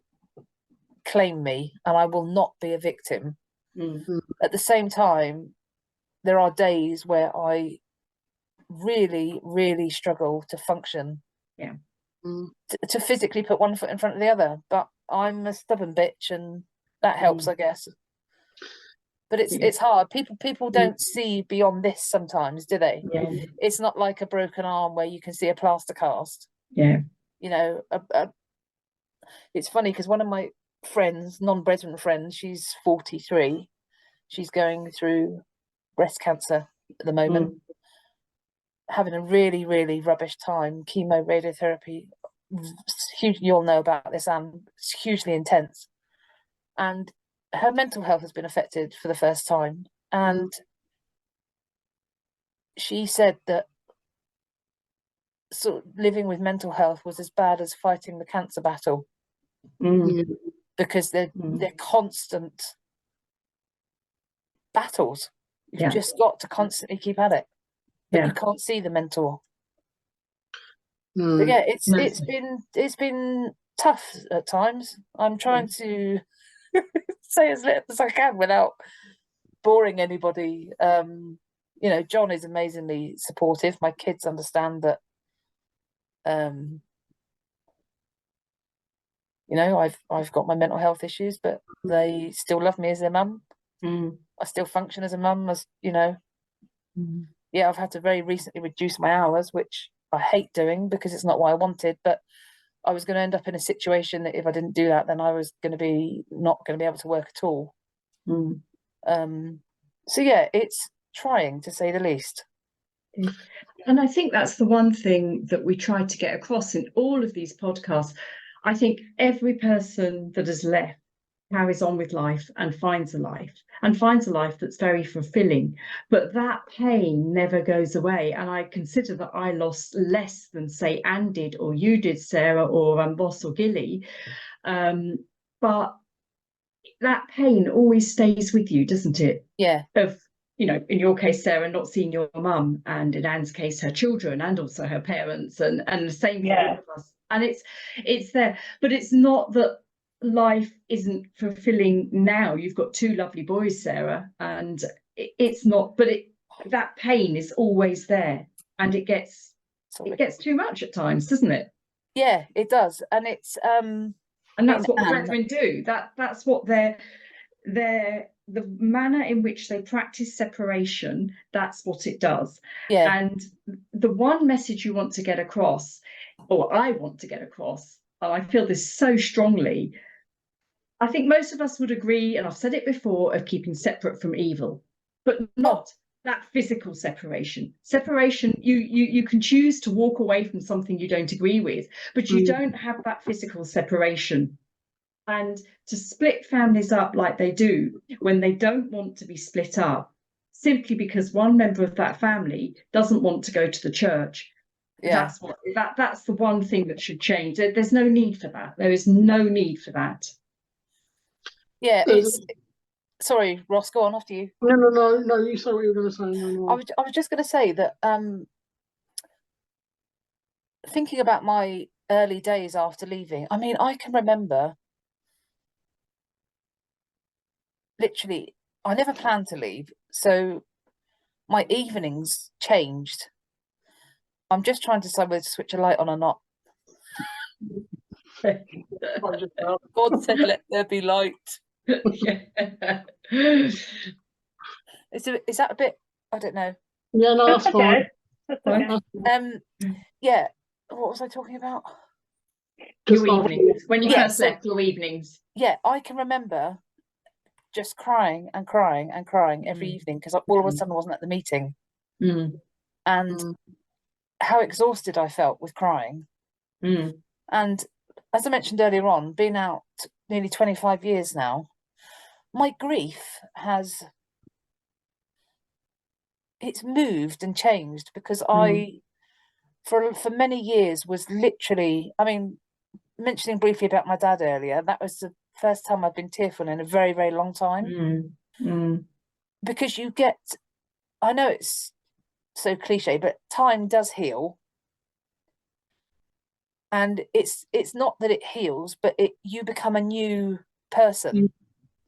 claim me, and I will not be a victim. At the same time, there are days where I really, really struggle to function. Yeah. To physically put one foot in front of the other, but I'm a stubborn bitch, and that helps, I guess. But it's hard. People don't see beyond this sometimes, do they? Yeah. It's not like a broken arm where you can see a plaster cast. Yeah. You know, it's funny because one of my friends, non-brethren friends, she's 43. She's going through breast cancer at the moment, having a really, really rubbish time. Chemo, radiotherapy, you'll know about this, Anne. It's hugely intense. And her mental health has been affected for the first time. And she said that sort of living with mental health was as bad as fighting the cancer battle, because they're constant battles. You've just got to constantly keep at it, but you can't see the mental. But yeah, it's been tough at times. I'm trying to say as little as I can without boring anybody. You know, John is amazingly supportive. My kids understand that. You know, I've got my mental health issues, but they still love me as their mum. I still function as a mum, as you know. Yeah, I've had to very recently reduce my hours, which I hate doing because it's not what I wanted. But I was going to end up in a situation that if I didn't do that, then I was going to be not going to be able to work at all. So yeah, it's trying, to say the least. And I think that's the one thing that we try to get across in all of these podcasts. I think every person that has left carries on with life and finds a life that's very fulfilling. But that pain never goes away. And I consider that I lost less than, say, Anne did, or you did, Sarah, or Ross or Gilly. But that pain always stays with you, doesn't it? Yeah. Of, you know, in your case, Sarah, not seeing your mum, and in Anne's case, her children and also her parents, and the same for all of us. And it's there, but it's not that life isn't fulfilling now. You've got two lovely boys, Sarah, and it's not, but that pain is always there, and it gets too much at times, doesn't it? Yeah, it does. And it's and that's what the brethren do. That's what the manner in which they practice separation, that's what it does. Yeah. And the one message you want to get across, or I want to get across, and I feel this so strongly, I think most of us would agree, and I've said it before, of keeping separate from evil, but not that physical separation. Separation, you can choose to walk away from something you don't agree with, but you don't have that physical separation. And to split families up like they do when they don't want to be split up, simply because one member of that family doesn't want to go to the church. Yeah. That's the one thing that should change. There's no need for that. There is no need for that. Yeah, sorry, Ross, go on, after you. No, you said what you were going to say. No. I was just going to say that thinking about my early days after leaving, I mean, I can remember literally, I never planned to leave, so my evenings changed. I'm just trying to decide whether to switch a light on or not. God said, "Let there be light." Is that a bit? I don't know. Yeah, no, that's fine. That's okay. Yeah. What was I talking about? Your evenings. When you first left, your evenings. Yeah, I can remember just crying and crying and crying every evening because all of a sudden I wasn't at the meeting. And how exhausted I felt with crying. And as I mentioned earlier on, been out nearly 25 years now, my grief it's moved and changed because I, for many years, was literally, I mean, mentioning briefly about my dad earlier, that was the first time I've been tearful in a very, very long time. Because you get, I know it's so cliche, but time does heal. And it's not that it heals, but you become a new person.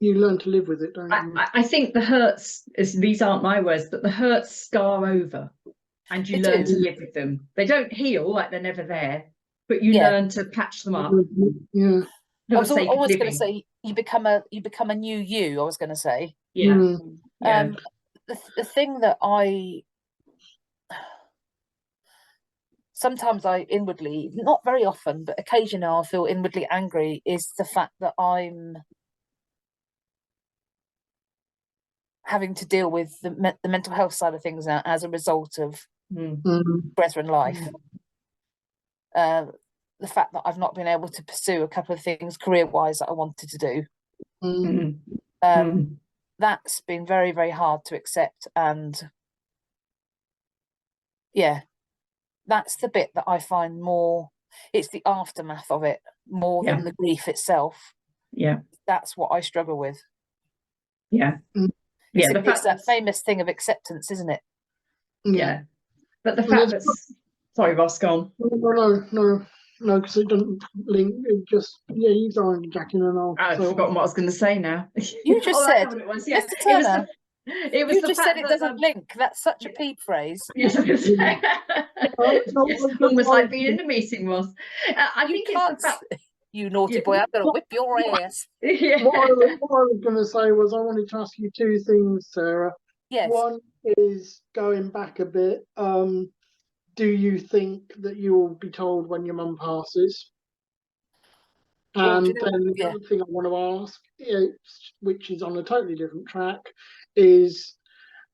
You learn to live with it, don't you? I think the hurts, these aren't my words, but the hurts scar over and you learn to live with them. They don't heal, like they're never there, but you learn to patch them up. Yeah. I was always going to say you become a new you. I was going to say. Yeah. The thing that sometimes I inwardly, not very often, but occasionally I feel inwardly angry is the fact that I'm having to deal with the mental health side of things now as a result of Brethren life. The fact that I've not been able to pursue a couple of things career-wise that I wanted to do. That's been very, very hard to accept. And yeah, that's the bit that I find more, it's the aftermath of it more than the grief itself. Yeah. That's what I struggle with. Yeah. It's that famous thing of acceptance, isn't it? Yeah. But the fact that, sorry, Ross, go on. No, because it doesn't link. It just, you go on, Jack, and I'll. I've forgotten what I was going to say now. You just said, it was, Mr. Turner, it was you the just fact said it doesn't link. That's such a peep phrase. Yes, almost like being in a meeting, Ross. I think it's the fact. You naughty boy, I'm going to whip your ass. What I was going to say was I wanted to ask you two things, Sarah. Yes. One is going back a bit. Do you think that you will be told when your mum passes? And then the other thing I want to ask, which is on a totally different track, is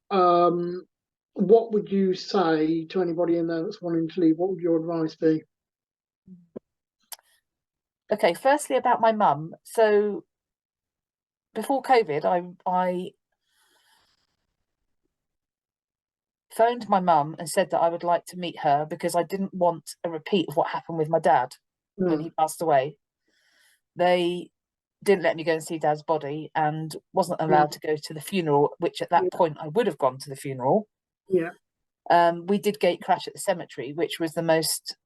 what would you say to anybody in there that's wanting to leave? What would your advice be? Okay, firstly about my mum. So before COVID, I phoned my mum and said that I would like to meet her because I didn't want a repeat of what happened with my dad when he passed away. They didn't let me go and see Dad's body and wasn't allowed to go to the funeral, which at that point I would have gone to the funeral. Yeah. We did gate crash at the cemetery, which was the most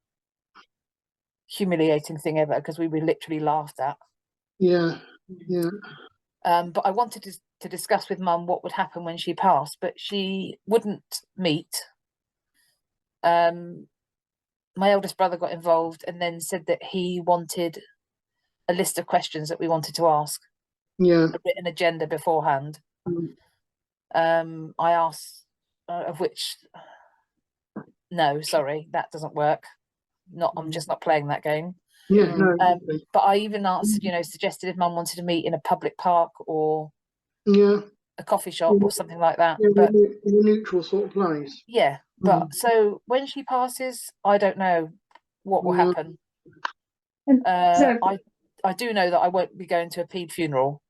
humiliating thing ever because we were literally laughed at. Yeah. But I wanted to discuss with Mum what would happen when she passed, but she wouldn't meet. My eldest brother got involved and then said that he wanted a list of questions that we wanted to ask. Yeah. A written agenda beforehand. I asked, of which, no, sorry, that doesn't work. I'm just not playing that game. Yeah. But I even asked, suggested if Mum wanted to meet in a public park or a coffee shop or something like that. But in a neutral sort of place. Yeah, but so when she passes, I don't know what will happen. I do know that I won't be going to a PED funeral.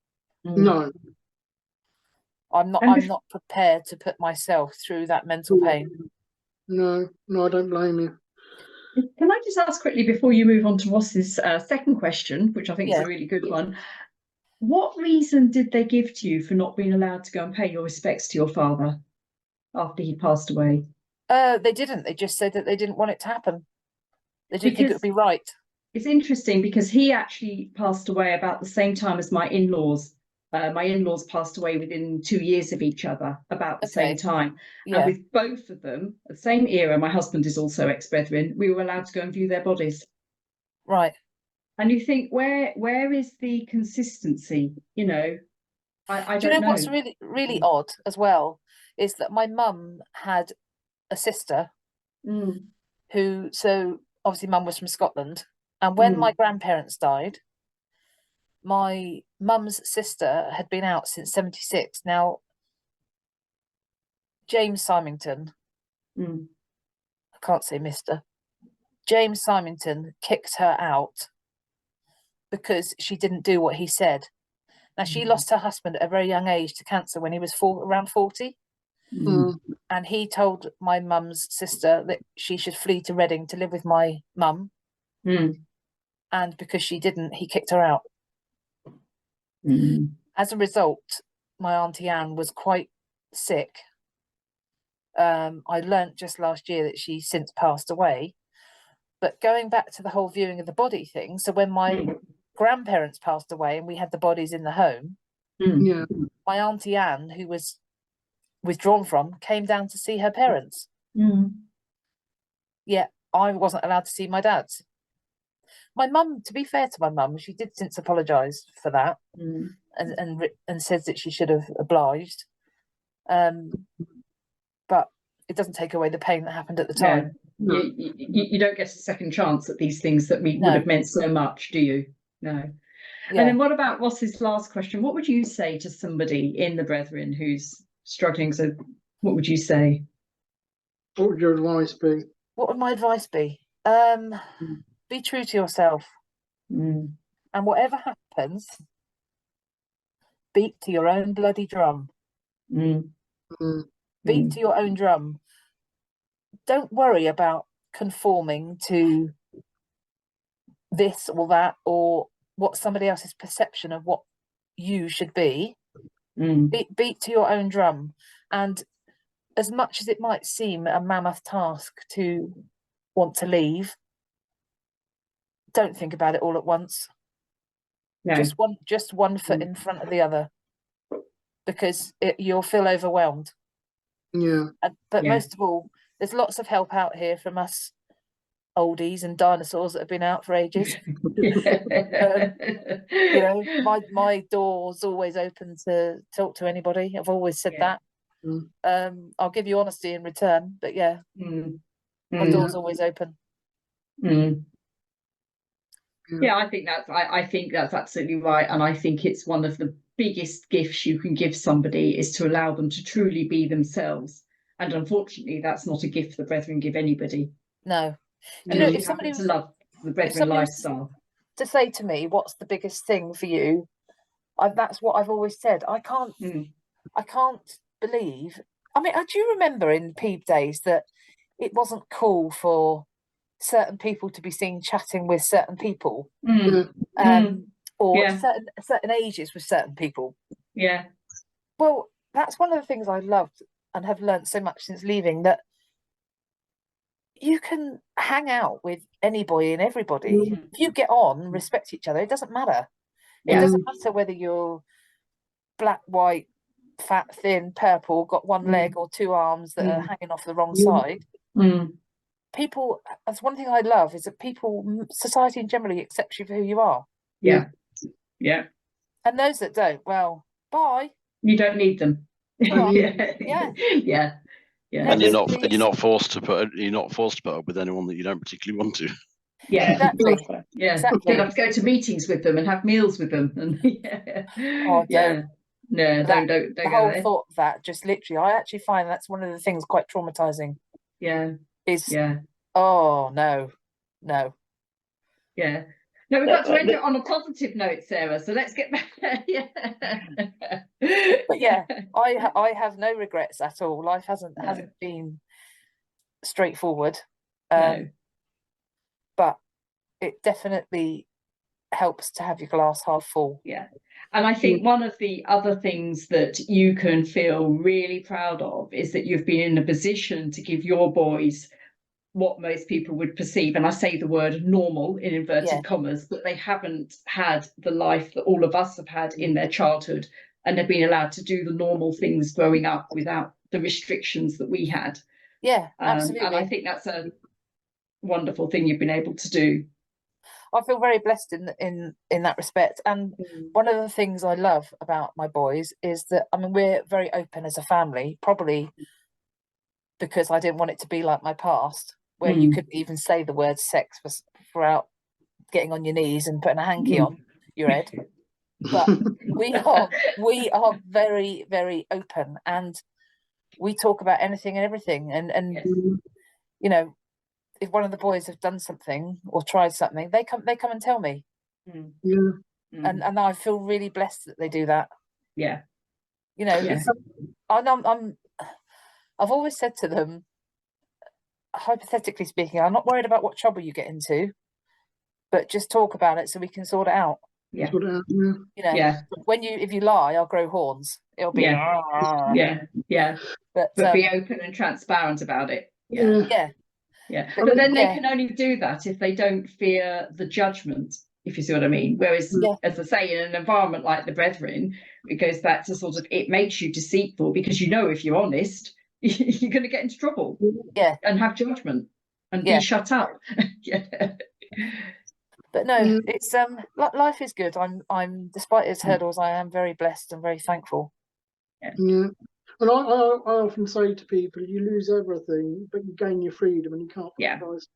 No. I'm not prepared to put myself through that mental pain. No, I don't blame you. Can I just ask quickly before you move on to Ross's second question, which I think is a really good one. What reason did they give to you for not being allowed to go and pay your respects to your father after he passed away? They didn't. They just said that they didn't want it to happen. They didn't think it would be right. It's interesting because he actually passed away about the same time as my in-laws. My in-laws passed away within 2 years of each other, about the same time. And with both of them, the same era, my husband is also ex-brethren, we were allowed to go and view their bodies. Right. And you think, where is the consistency? I don't know. Do you know what's really, really odd as well is that my mum had a sister who, so obviously Mum was from Scotland. And when my grandparents died, my mum's sister had been out since 76. Now, James Symington, Mm. I can't say Mr. James Symington kicked her out because she didn't do what he said. Now, she lost her husband at a very young age to cancer when he was around 40. Mm. And he told my mum's sister that she should flee to Reading to live with my mum. Mm. And because she didn't, he kicked her out. Mm. As a result, my Auntie Anne was quite sick. I learnt just last year that she's since passed away. But going back to the whole viewing of the body thing, so when my grandparents passed away and we had the bodies in the home, Yeah. my Auntie Anne, who was withdrawn from, came down to see her parents. Yet I wasn't allowed to see my dad's. My mum, to be fair to my mum, she did since apologise for that, and says that she should have obliged. But it doesn't take away the pain that happened at the time. No. You don't get a second chance at these things that would have meant so much, do you? No. Yeah. And then what about Ross's last question? What would you say to somebody in the Brethren who's struggling? So what would you say? What would your advice be? What would my advice be? Be true to yourself. And whatever happens, beat to your own bloody drum. Beat to your own drum. Don't worry about conforming to this or that, or what somebody else's perception of what you should be. Beat to your own drum. And as much as it might seem a mammoth task to want to leave, don't think about it all at once. No. Just one foot in front of the other, because you'll feel overwhelmed. Yeah. But most of all, there's lots of help out here from us oldies and dinosaurs that have been out for ages. My door's always open to talk to anybody. I've always said that. I'll give you honesty in return, but my door's always open. Yeah, I think that's absolutely right, and I think it's one of the biggest gifts you can give somebody is to allow them to truly be themselves. And unfortunately, that's not a gift the Brethren give anybody. No. If somebody to love the Brethren lifestyle, to say to me, what's the biggest thing for you? That's what I've always said. I can't believe. I mean, do you remember in PEEB days that it wasn't cool for certain people to be seen chatting with certain people, or certain ages with certain people? Yeah. Well, that's one of the things I loved and have learned so much since leaving, that you can hang out with anybody and everybody. If you get on, respect each other, it doesn't matter. It doesn't matter whether you're black, white, fat, thin, purple, got one leg or two arms that are hanging off the wrong side. People, that's one thing I love, is that society generally accepts you for who you are. Yeah. And those that don't, well, bye. You don't need them. Yeah. And you're not forced to put up with anyone that you don't particularly want to. Yeah, exactly. Yeah, exactly. You don't have to go to meetings with them and have meals with them. And don't. No, don't the go whole there. thought of that, just literally, I actually find that's one of the things quite traumatizing. Oh no. Yeah. No, we've got to end it on a positive note, Sarah. So let's get back there. But yeah, I have no regrets at all. Life hasn't been straightforward. No. But it definitely helps to have your glass half full. Yeah. And I think one of the other things that you can feel really proud of is that you've been in a position to give your boys what most people would perceive, and I say the word normal in inverted commas, but they haven't had the life that all of us have had in their childhood, and they've been allowed to do the normal things growing up without the restrictions that we had. Yeah, absolutely. And I think that's a wonderful thing you've been able to do. I feel very blessed in that respect. And one of the things I love about my boys is that, I mean, we're very open as a family, probably because I didn't want it to be like my past, where you couldn't even say the word sex without getting on your knees and putting a hanky on your head. but we are very, very open, and we talk about anything and everything. And Yes. you know, if one of the boys have done something or tried something, they come and tell me. Mm. Yeah. Mm. And I feel really blessed that they do that. Yeah. You know, Yeah. I've always said to them, hypothetically speaking, I'm not worried about what trouble you get into, but just talk about it so we can sort it out. Yeah. Sort it out, yeah. You know, Yeah. if you lie, I'll grow horns. It'll be Yeah. But be open and transparent about it. Yeah. yeah. But then they yeah. can only do that if they don't fear the judgment, if you see what I mean. Whereas, Yeah. as I say, in an environment like the Brethren, it goes back to sort of, it makes you deceitful because you know if you're honest, you're going to get into trouble. Yeah. And have judgment and Yeah. be shut up. Yeah. But no, it's life is good. I'm despite its hurdles, I am very blessed and very thankful. Yeah. And I often say to people, you lose everything, but you gain your freedom, and you can't put a price.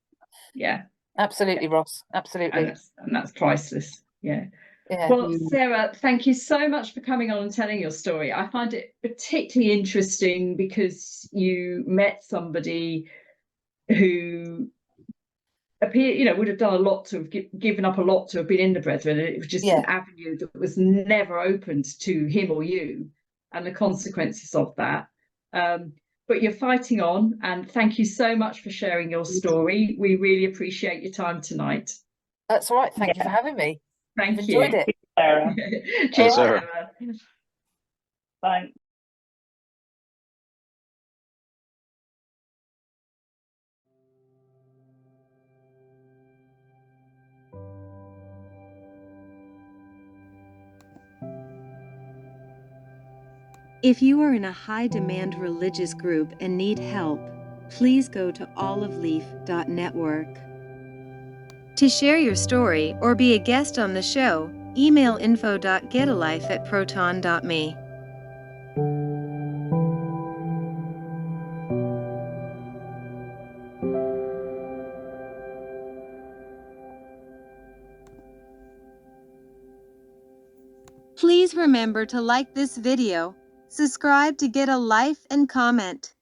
Yeah. Absolutely, Ross. Absolutely. And that's priceless. Yeah. Yeah. Well, Sarah, thank you so much for coming on and telling your story. I find it particularly interesting because you met somebody who would have done a lot to have given up a lot to have been in the Brethren, and it was just an avenue that was never opened to him or you, and the consequences of that. But you're fighting on, and thank you so much for sharing your story. We really appreciate your time tonight. That's all right. Thank you for having me. Thank I've you. enjoyed it. Sarah. Cheers, Sarah. Sarah. Thanks. If you are in a high-demand religious group and need help, please go to oliveleaf.network. To share your story or be a guest on the show, email info.getalife@proton.me. Please remember to like this video, subscribe to Get a Life, and comment.